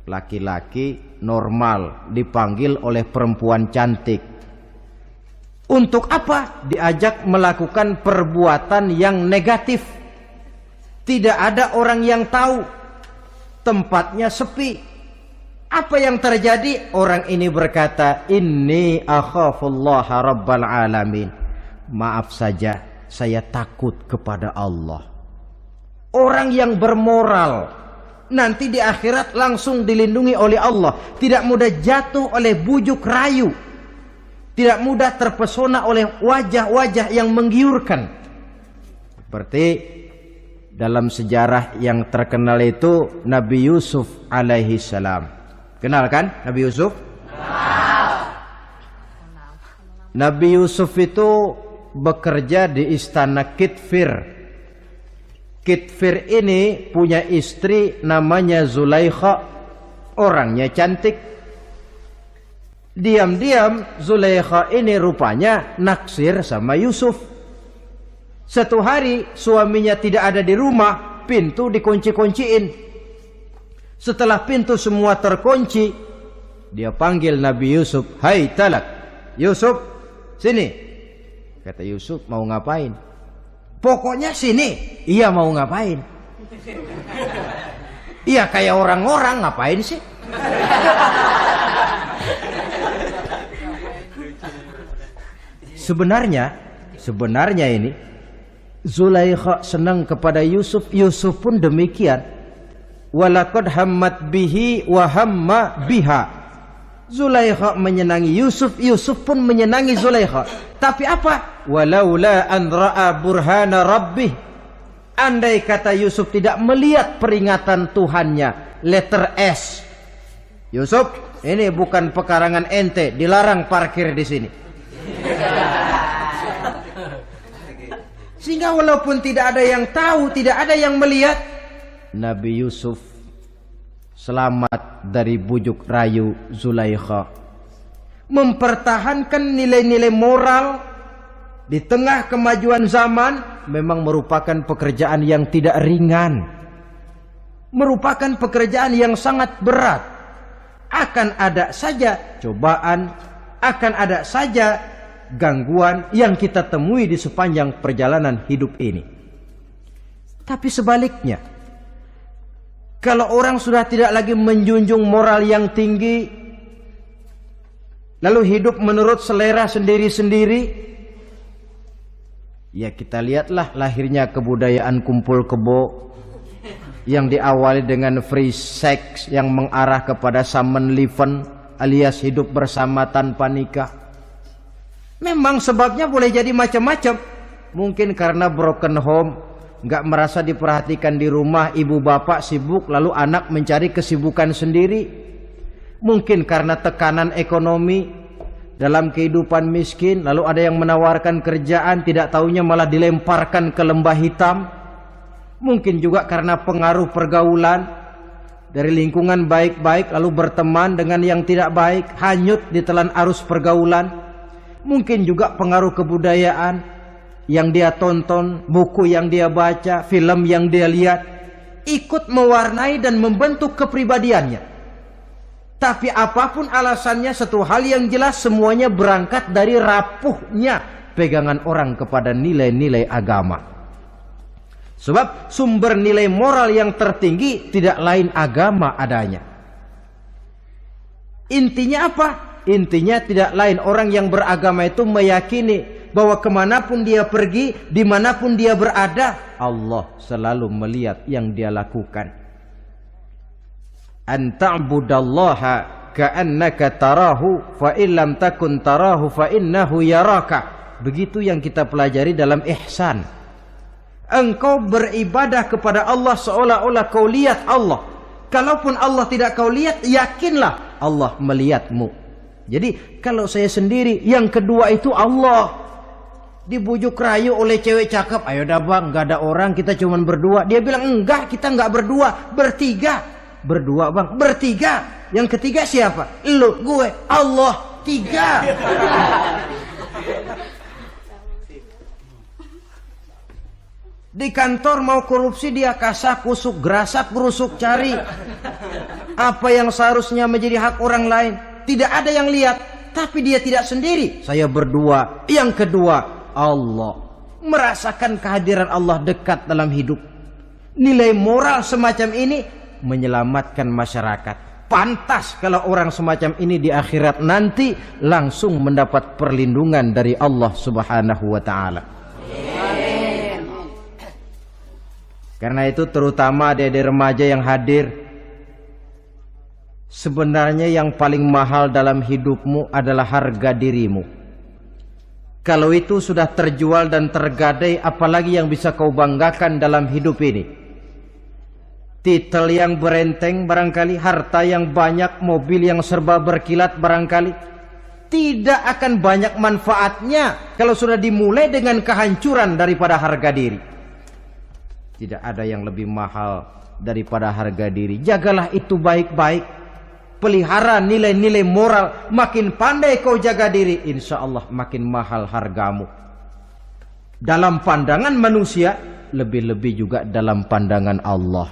Laki-laki normal dipanggil oleh perempuan cantik. Untuk apa? Diajak melakukan perbuatan yang negatif. Tidak ada orang yang tahu. Tempatnya sepi. Apa yang terjadi? Orang ini berkata, inni akhafullaha rabbal alamin. Maaf saja, saya takut kepada Allah. Orang yang bermoral nanti di akhirat langsung dilindungi oleh Allah. Tidak mudah jatuh oleh bujuk rayu. Tidak mudah terpesona oleh wajah-wajah yang menggiurkan. Seperti dalam sejarah yang terkenal itu Nabi Yusuf alaihi salam. Kenal kan Nabi Yusuf? Nabi Yusuf itu bekerja di istana Kitfir. Kitfir ini punya istri namanya Zulaikha. Orangnya cantik. Diam-diam Zulaikha ini rupanya naksir sama Yusuf. Satu hari suaminya tidak ada di rumah, pintu dikunci-kunciin. Setelah pintu semua terkunci, dia panggil Nabi Yusuf, "Hai Talak, Yusuf, sini." Kata Yusuf, "Mau ngapain?" "Pokoknya sini." "Iya, mau ngapain?" "Iya, kayak orang-orang, ngapain sih?" Sebenarnya ini Zulaikha senang kepada Yusuf, Yusuf pun demikian. Walaqad hammat bihi wa hamma biha. Zulaikha menyenangi Yusuf, Yusuf pun menyenangi Zulaikha. Tapi apa? Walaula an ra'a burhana rabbih. Andai kata Yusuf tidak melihat peringatan Tuhannya, letter S, Yusuf, ini bukan pekarangan ente, dilarang parkir di sini. Sehingga walaupun tidak ada yang tahu, tidak ada yang melihat, Nabi Yusuf selamat dari bujuk rayu Zulaikha, mempertahankan nilai-nilai moral di tengah kemajuan zaman. Memang merupakan pekerjaan yang tidak ringan, merupakan pekerjaan yang sangat berat. Akan ada saja cobaan, akan ada saja gangguan yang kita temui di sepanjang perjalanan hidup ini. Tapi sebaliknya, kalau orang sudah tidak lagi menjunjung moral yang tinggi, lalu hidup menurut selera sendiri-sendiri, ya kita lihatlah lahirnya kebudayaan kumpul kebo yang diawali dengan free sex yang mengarah kepada summon living alias hidup bersama tanpa nikah. Memang sebabnya boleh jadi macam-macam. Mungkin karena broken home, nggak merasa diperhatikan di rumah, ibu bapak sibuk lalu anak mencari kesibukan sendiri. Mungkin karena tekanan ekonomi dalam kehidupan miskin, lalu ada yang menawarkan kerjaan, tidak taunya malah dilemparkan ke lembah hitam. Mungkin juga karena pengaruh pergaulan dari lingkungan baik-baik lalu berteman dengan yang tidak baik, hanyut di telan arus pergaulan. Mungkin juga pengaruh kebudayaan yang dia tonton, buku yang dia baca, film yang dia lihat, ikut mewarnai dan membentuk kepribadiannya. Tapi apapun alasannya, satu hal yang jelas, semuanya berangkat dari rapuhnya pegangan orang kepada nilai-nilai agama. Sebab sumber nilai moral yang tertinggi tidak lain agama adanya. Intinya apa? Intinya tidak lain, orang yang beragama itu meyakini bahwa kemanapun dia pergi, dimanapun dia berada, Allah selalu melihat yang dia lakukan. An ta'budallaha ka'annaka tarahu fa illam takun tarahu fa innahu yaraka. Begitu yang kita pelajari dalam ihsan. Engkau beribadah kepada Allah seolah-olah kau lihat Allah. Kalaupun Allah tidak kau lihat, yakinlah Allah melihatmu. Jadi kalau saya sendiri, yang kedua itu Allah. Dibujuk rayu oleh cewek cakep, ayo dah bang, nggak ada orang, kita cuma berdua. Dia bilang enggak, kita nggak berdua, bertiga. Berdua bang, bertiga. Yang ketiga siapa? Lu, gue, Allah, tiga. Di kantor mau korupsi, dia kasak kusuk, gerasak gerusuk, cari apa yang seharusnya menjadi hak orang lain. Tidak ada yang lihat, tapi dia tidak sendiri. Saya berdua. Yang kedua, Allah. Merasakan kehadiran Allah dekat dalam hidup. Nilai moral semacam ini menyelamatkan masyarakat. Pantas kalau orang semacam ini di akhirat nanti langsung mendapat perlindungan dari Allah Subhanahu wa ta'ala. Karena itu terutama adik-adik remaja yang hadir, sebenarnya yang paling mahal dalam hidupmu adalah harga dirimu. Kalau itu sudah terjual dan tergadai, apalagi yang bisa kau banggakan dalam hidup ini? Titel yang berenteng barangkali, harta yang banyak, mobil yang serba berkilat barangkali. Tidak akan banyak manfaatnya kalau sudah dimulai dengan kehancuran daripada harga diri. Tidak ada yang lebih mahal daripada harga diri. Jagalah itu baik-baik. Pelihara nilai-nilai moral. Makin pandai kau jaga diri, insya Allah makin mahal hargamu. Dalam pandangan manusia, lebih-lebih juga dalam pandangan Allah.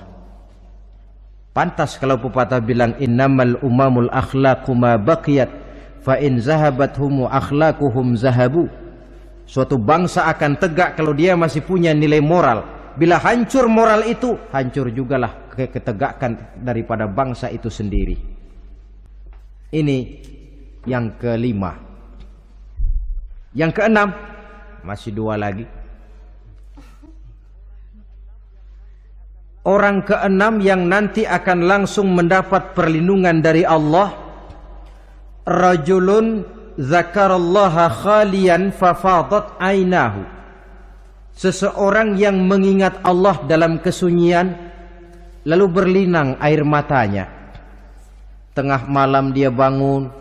Pantas kalau pepatah bilang, innamal umamul akhlaqu ma baqiyat, fa in zahabathumu akhlaquhum zahabu. Suatu bangsa akan tegak kalau dia masih punya nilai moral. Bila hancur moral itu, hancur jugalah ketegakan daripada bangsa itu sendiri. Ini yang kelima. Yang keenam, masih dua lagi. Orang keenam yang nanti akan langsung mendapat perlindungan dari Allah, rajulun zakarallaha khalian fafadat ainahu. Seseorang yang mengingat Allah dalam kesunyian, lalu berlinang air matanya. tengah malam dia bangun,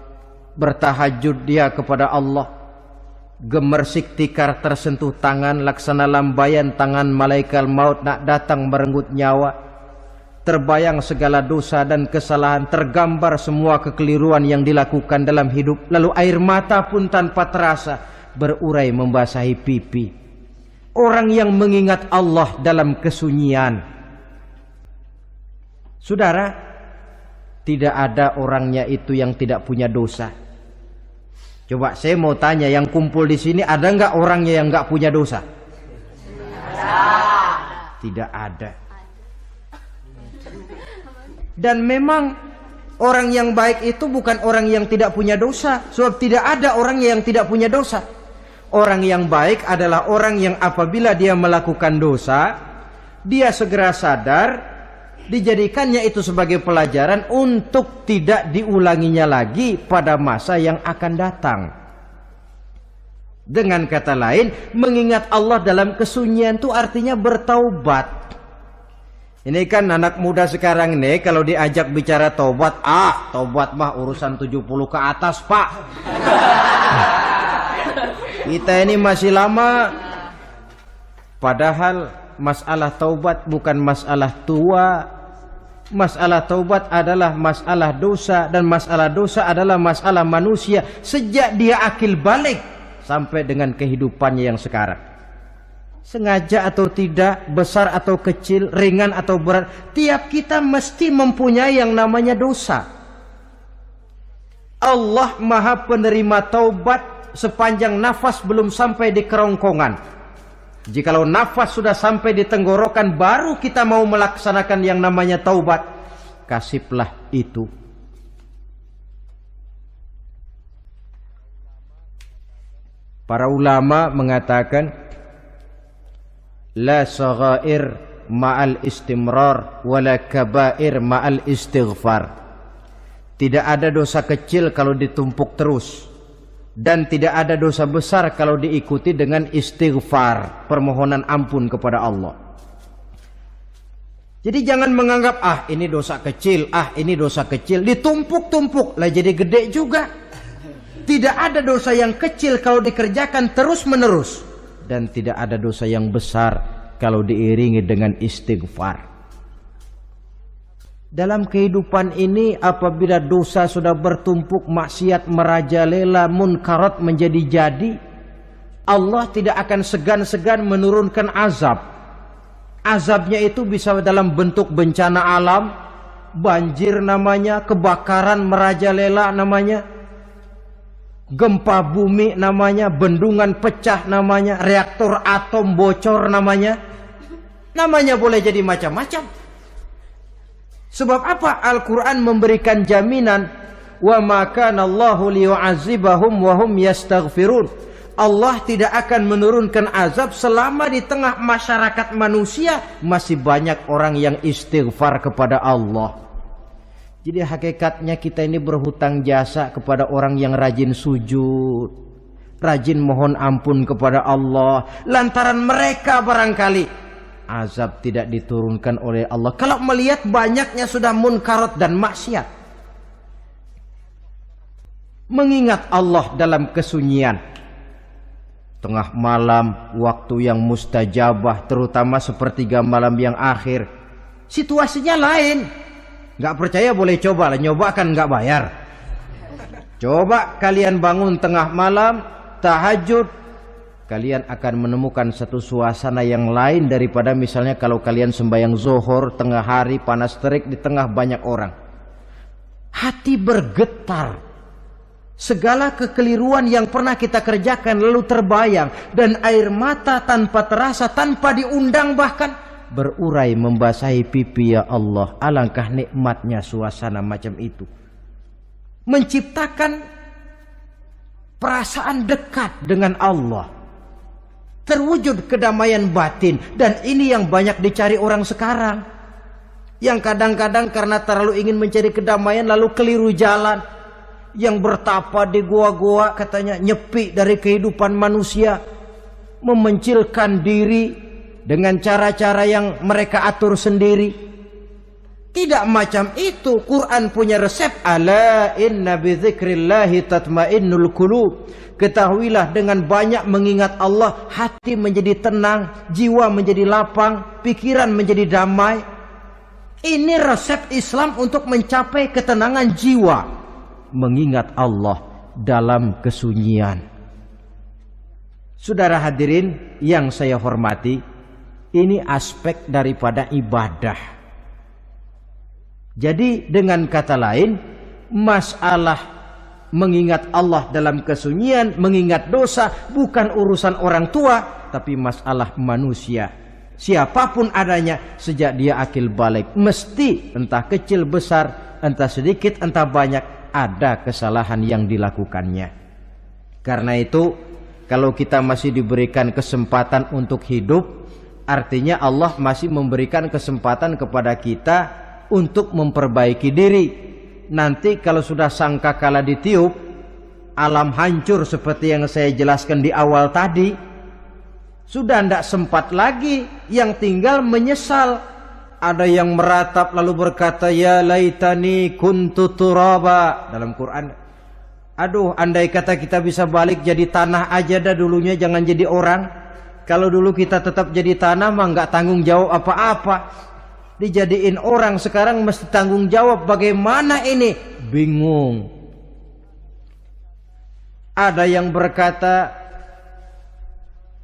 bertahajud dia kepada Allah, gemersik tikar tersentuh tangan, laksana lambaian tangan malaikat maut nak datang merenggut nyawa, terbayang segala dosa dan kesalahan, tergambar semua kekeliruan yang dilakukan dalam hidup, lalu air mata pun tanpa terasa berurai membasahi pipi. Orang yang mengingat Allah dalam kesunyian. Saudara, tidak ada orangnya itu yang tidak punya dosa. Coba saya mau tanya, yang kumpul di sini ada nggak orangnya yang nggak punya dosa? Tidak ada. Dan memang orang yang baik itu bukan orang yang tidak punya dosa, sebab tidak ada orang yang tidak punya dosa. Orang yang baik adalah orang yang apabila dia melakukan dosa, dia segera sadar, dijadikannya itu sebagai pelajaran untuk tidak diulanginya lagi pada masa yang akan datang. Dengan kata lain, mengingat Allah dalam kesunyian itu artinya bertaubat. Ini kan anak muda sekarang nih, kalau diajak bicara taubat, taubat mah urusan 70 ke atas, Pak. Kita ini masih lama. Padahal masalah taubat bukan masalah tua. Masalah taubat adalah masalah dosa, dan masalah dosa adalah masalah manusia sejak dia akil balik sampai dengan kehidupannya yang sekarang. Sengaja atau tidak, besar atau kecil, ringan atau berat, tiap kita mesti mempunyai yang namanya dosa. Allah Maha penerima taubat sepanjang nafas belum sampai di kerongkongan. Jikalau nafas sudah sampai di tenggorokan, baru kita mau melaksanakan yang namanya taubat. Kasihlah itu. Para ulama mengatakan, la saghair ma'al istimrar wala kabair ma'al istighfar. Tidak ada dosa kecil kalau ditumpuk terus, dan tidak ada dosa besar kalau diikuti dengan istighfar, permohonan ampun kepada Allah. Jadi jangan menganggap ini dosa kecil, ini dosa kecil, ditumpuk-tumpuk lah jadi gede juga. Tidak ada dosa yang kecil kalau dikerjakan terus-menerus, dan tidak ada dosa yang besar kalau diiringi dengan istighfar. Dalam kehidupan ini apabila dosa sudah bertumpuk, maksiat merajalela, munkarat menjadi jadi, Allah tidak akan segan-segan menurunkan azab. Azabnya itu bisa dalam bentuk bencana alam, banjir namanya, kebakaran merajalela namanya, gempa bumi namanya, bendungan pecah namanya, reaktor atom bocor namanya. Namanya boleh jadi macam-macam. Sebab apa? Al-Quran memberikan jaminan, wa ma kana Allahu liyu'adzibahum wa hum yastaghfirun. Allah tidak akan menurunkan azab selama di tengah masyarakat manusia masih banyak orang yang istighfar kepada Allah. Jadi hakikatnya kita ini berhutang jasa kepada orang yang rajin sujud, rajin mohon ampun kepada Allah. Lantaran mereka barangkali azab tidak diturunkan oleh Allah kalau melihat banyaknya sudah munkarat dan maksiat. Mengingat Allah dalam kesunyian, tengah malam, waktu yang mustajabah, terutama sepertiga malam yang akhir, situasinya lain. Gak percaya boleh coba lah, nyoba kan gak bayar. Coba kalian bangun tengah malam, tahajud, kalian akan menemukan satu suasana yang lain daripada misalnya kalau kalian sembahyang zuhur tengah hari panas terik di tengah banyak orang. Hati bergetar. Segala kekeliruan yang pernah kita kerjakan lalu terbayang, dan air mata tanpa terasa, tanpa diundang bahkan berurai membasahi pipi. Ya Allah, alangkah nikmatnya suasana macam itu. Menciptakan perasaan dekat dengan Allah. Terwujud kedamaian batin, dan ini yang banyak dicari orang sekarang, yang kadang-kadang karena terlalu ingin mencari kedamaian lalu keliru jalan, yang bertapa di goa-goa katanya nyepi dari kehidupan manusia, memencilkan diri dengan cara-cara yang mereka atur sendiri. Tidak macam itu. Quran punya resep. Ala inna bidzikrillahi tatmainnul qulub. Ketahuilah dengan banyak mengingat Allah, hati menjadi tenang, jiwa menjadi lapang, pikiran menjadi damai. Ini resep Islam untuk mencapai ketenangan jiwa. Mengingat Allah dalam kesunyian. Saudara hadirin yang saya hormati, ini aspek daripada ibadah. Jadi dengan kata lain, masalah mengingat Allah dalam kesunyian, mengingat dosa bukan urusan orang tua, tapi masalah manusia. Siapapun adanya, sejak dia akil balik, mesti entah kecil besar, entah sedikit entah banyak, ada kesalahan yang dilakukannya. Karena itu, kalau kita masih diberikan kesempatan untuk hidup, artinya Allah masih memberikan kesempatan kepada kita untuk memperbaiki diri. Nanti kalau sudah sangkakala ditiup, alam hancur seperti yang saya jelaskan di awal tadi, sudah tidak sempat lagi, yang tinggal menyesal. Ada yang meratap lalu berkata, ya laitani kuntu turaba. Dalam Quran, aduh andai kata kita bisa balik jadi tanah aja dah dulunya, jangan jadi orang. Kalau dulu kita tetap jadi tanah mah nggak tanggung jawab apa-apa. Dijadiin orang sekarang mesti tanggung jawab. Bagaimana ini? Bingung. Ada yang berkata,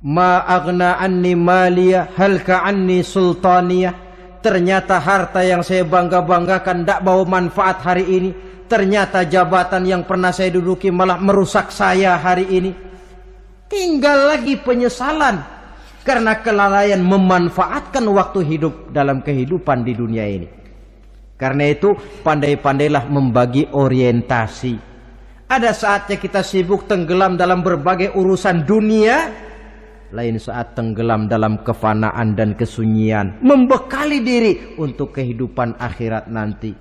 ma aghna anni maliyah halka anni sultaniyah. Ternyata harta yang saya bangga-banggakan tidak bawa manfaat hari ini. Ternyata jabatan yang pernah saya duduki malah merusak saya hari ini. Tinggal lagi penyesalan karena kelalaian memanfaatkan waktu hidup dalam kehidupan di dunia ini. Karena itu pandai-pandailah membagi orientasi. Ada saatnya kita sibuk tenggelam dalam berbagai urusan dunia, lain saat tenggelam dalam kefanaan dan kesunyian, membekali diri untuk kehidupan akhirat nanti.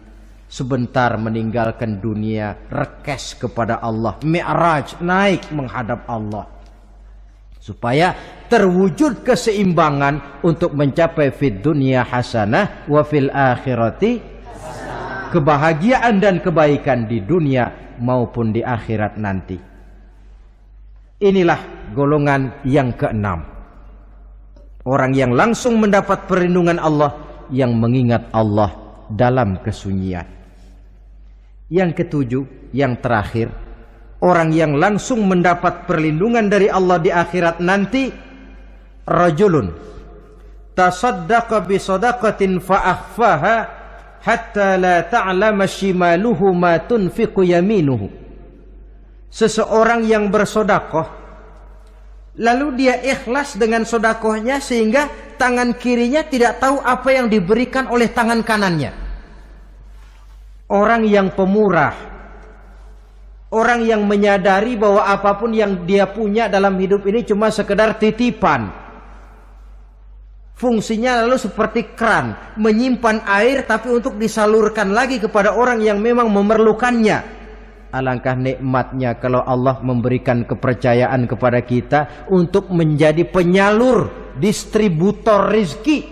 Sebentar meninggalkan dunia, rekes kepada Allah, mi'raj, naik menghadap Allah, supaya terwujud keseimbangan untuk mencapai fid dunya hasanah wa fil akhirati hasanah. Kebahagiaan dan kebaikan di dunia maupun di akhirat nanti. Inilah golongan yang keenam. Orang yang langsung mendapat perlindungan Allah, yang mengingat Allah dalam kesunyian. Yang ketujuh, yang terakhir, orang yang langsung mendapat perlindungan dari Allah di akhirat nanti, rajulun tasaddaqa bi sadaqatin fa akhfaha hatta la ta'lama shimaluhu ma tunfiqu yaminuhu. Seseorang yang bersedekah lalu dia ikhlas dengan sedekahnya sehingga tangan kirinya tidak tahu apa yang diberikan oleh tangan kanannya. Orang yang pemurah, orang yang menyadari bahwa apapun yang dia punya dalam hidup ini cuma sekedar titipan. Fungsinya lalu seperti keran, menyimpan air tapi untuk disalurkan lagi kepada orang yang memang memerlukannya. Alangkah nikmatnya kalau Allah memberikan kepercayaan kepada kita untuk menjadi penyalur, distributor rezeki.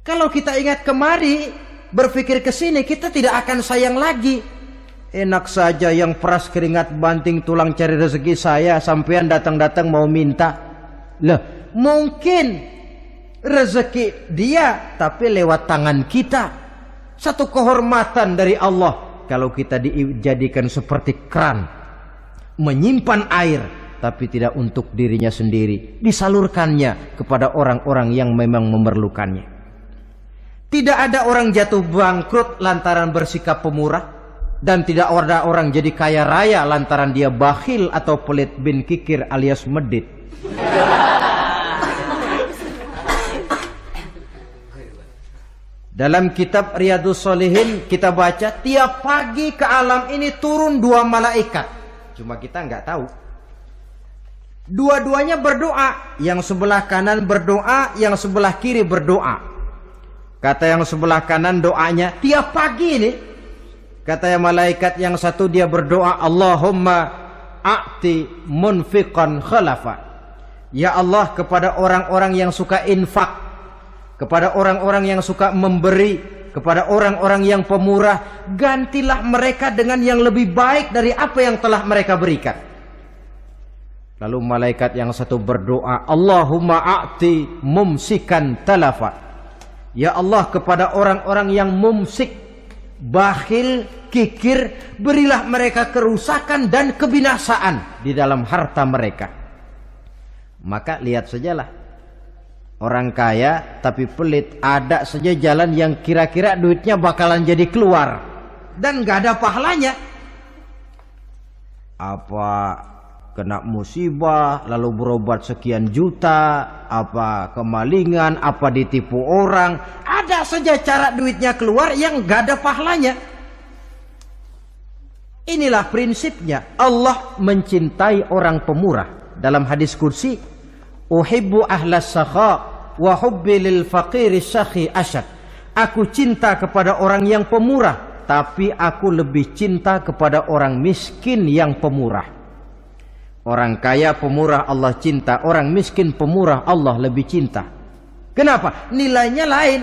Kalau kita ingat kemari, berpikir ke sini, kita tidak akan sayang lagi. Enak saja yang peras keringat banting tulang cari rezeki saya, sampean datang-datang mau minta. Lah, mungkin rezeki dia tapi lewat tangan kita. Satu kehormatan dari Allah kalau kita dijadikan seperti keran, menyimpan air tapi tidak untuk dirinya sendiri, disalurkannya kepada orang-orang yang memang memerlukannya. Tidak ada orang jatuh bangkrut lantaran bersikap pemurah, dan tidak ada orang jadi kaya raya lantaran dia bakhil atau pelit bin kikir alias medit. Dalam kitab Riyadhus Shalihin kita baca, tiap pagi ke alam ini turun 2 malaikat. Cuma kita nggak tahu. Dua-duanya berdoa, yang sebelah kanan berdoa, yang sebelah kiri berdoa. Kata yang sebelah kanan doanya tiap pagi ini. Kata yang malaikat yang satu dia berdoa, Allahumma a'ti munfiqan khalafa. Ya Allah, kepada orang-orang yang suka infak, kepada orang-orang yang suka memberi, kepada orang-orang yang pemurah, gantilah mereka dengan yang lebih baik dari apa yang telah mereka berikan. Lalu malaikat yang satu berdoa, Allahumma a'ti mumsikan talafa. Ya Allah, kepada orang-orang yang mumsik, bakhil, kikir, berilah mereka kerusakan dan kebinasaan di dalam harta mereka. Maka lihat sajalah, orang kaya tapi pelit, ada saja jalan yang kira-kira duitnya bakalan jadi keluar dan gak ada pahalanya. Apa kena musibah lalu berobat sekian juta, apa kemalingan, apa ditipu orang, ada saja cara duitnya keluar yang gak ada pahalanya. Inilah prinsipnya. Allah mencintai orang pemurah. Dalam hadis kursi, uhibbu ahlas sakha wa hubbi lil faqiri syakhi asyad. Aku cinta kepada orang yang pemurah, tapi aku lebih cinta kepada orang miskin yang pemurah. Orang kaya pemurah Allah cinta, orang miskin pemurah Allah lebih cinta. Kenapa? Nilainya lain.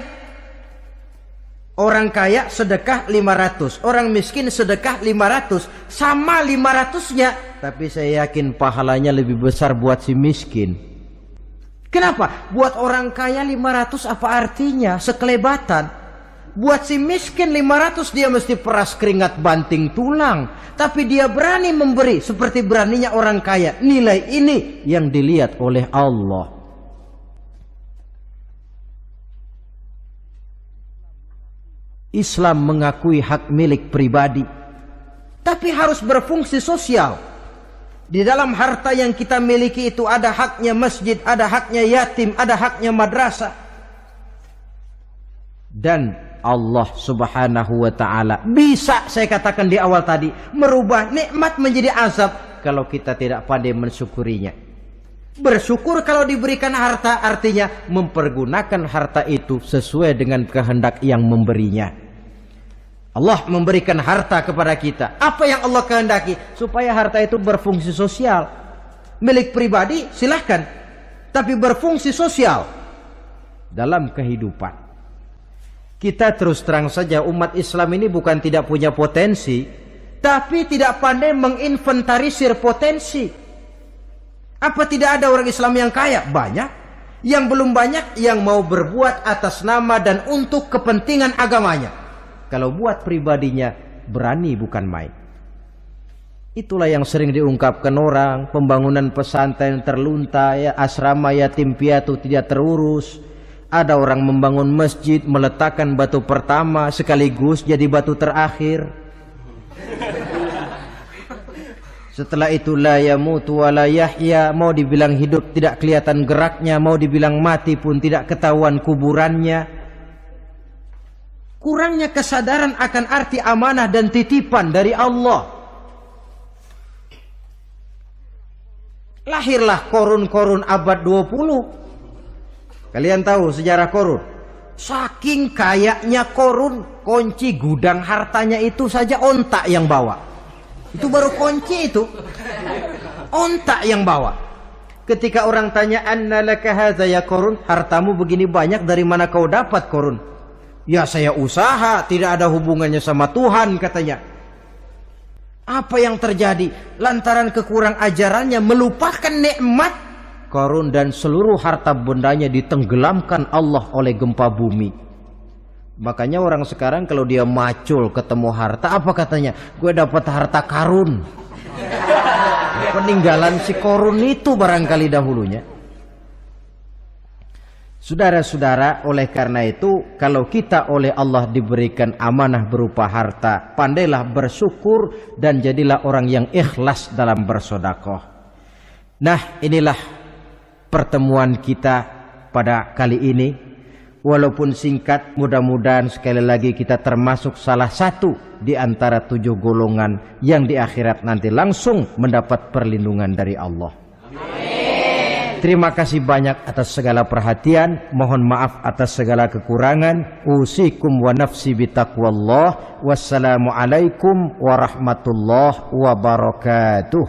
Orang kaya sedekah 500, orang miskin sedekah 500, sama 500-nya, tapi saya yakin pahalanya lebih besar buat si miskin. Kenapa? Buat orang kaya 500 apa artinya? Sekelebatan. Buat si miskin 500 dia mesti peras keringat banting tulang, tapi dia berani memberi seperti beraninya orang kaya. Nilai ini yang dilihat oleh Allah. Islam mengakui hak milik pribadi, tapi harus berfungsi sosial. Di dalam harta yang kita miliki itu ada haknya masjid, ada haknya yatim, ada haknya madrasah. Dan Allah subhanahu wa ta'ala bisa, saya katakan di awal tadi, merubah nikmat menjadi azab kalau kita tidak pandai mensyukurinya. Bersyukur kalau diberikan harta artinya mempergunakan harta itu sesuai dengan kehendak yang memberinya. Allah memberikan harta kepada kita. Apa yang Allah kehendaki? Supaya harta itu berfungsi sosial. Milik pribadi silahkan, tapi berfungsi sosial dalam kehidupan. Kita terus terang saja, umat Islam ini bukan tidak punya potensi, tapi tidak pandai menginventarisir potensi. Apa tidak ada orang Islam yang kaya? Banyak. Yang belum banyak yang mau berbuat atas nama dan untuk kepentingan agamanya. Kalau buat pribadinya, berani bukan main. Itulah yang sering diungkapkan orang, pembangunan pesantren terlunta, ya, asrama yatim piatu tidak terurus. Ada orang membangun masjid, meletakkan batu pertama sekaligus jadi batu terakhir. Setelah itu la yamutu wa la yahya, mau dibilang hidup tidak kelihatan geraknya, mau dibilang mati pun tidak ketahuan kuburannya. Kurangnya kesadaran akan arti amanah dan titipan dari Allah. Lahirlah korun-korun abad 20. Kalian tahu sejarah korun? Saking kayanya korun, kunci gudang hartanya itu saja onta yang bawa. Itu baru kunci itu. Onta yang bawa. Ketika orang tanya, "Anna laka hadza ya korun?" Hartamu begini banyak, dari mana kau dapat korun? Ya saya usaha, tidak ada hubungannya sama Tuhan katanya. Apa yang terjadi? Lantaran kekurang ajarannya melupakan nikmat, korun dan seluruh harta bendanya ditenggelamkan Allah oleh gempa bumi. Makanya orang sekarang kalau dia macul ketemu harta, apa katanya? Gue dapat harta karun. Peninggalan si korun itu barangkali dahulunya. Saudara-saudara, oleh karena itu, kalau kita oleh Allah diberikan amanah berupa harta, pandailah bersyukur dan jadilah orang yang ikhlas dalam bersedekah. Nah, inilah pertemuan kita pada kali ini. Walaupun singkat, mudah-mudahan sekali lagi kita termasuk salah satu di antara 7 golongan yang di akhirat nanti langsung mendapat perlindungan dari Allah. Terima kasih banyak atas segala perhatian. Mohon maaf atas segala kekurangan. Usikum wa nafsi bitaqwallah. Wassalamualaikum warahmatullahi wabarakatuh.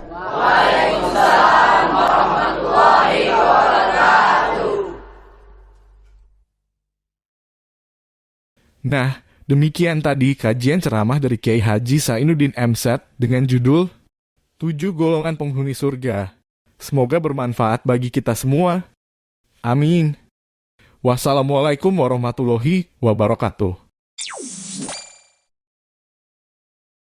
Nah, demikian tadi kajian ceramah dari Kiai Haji Sainuddin MZ dengan judul 7 Golongan Penghuni Surga. Semoga bermanfaat bagi kita semua. Amin. Wassalamualaikum warahmatullahi wabarakatuh.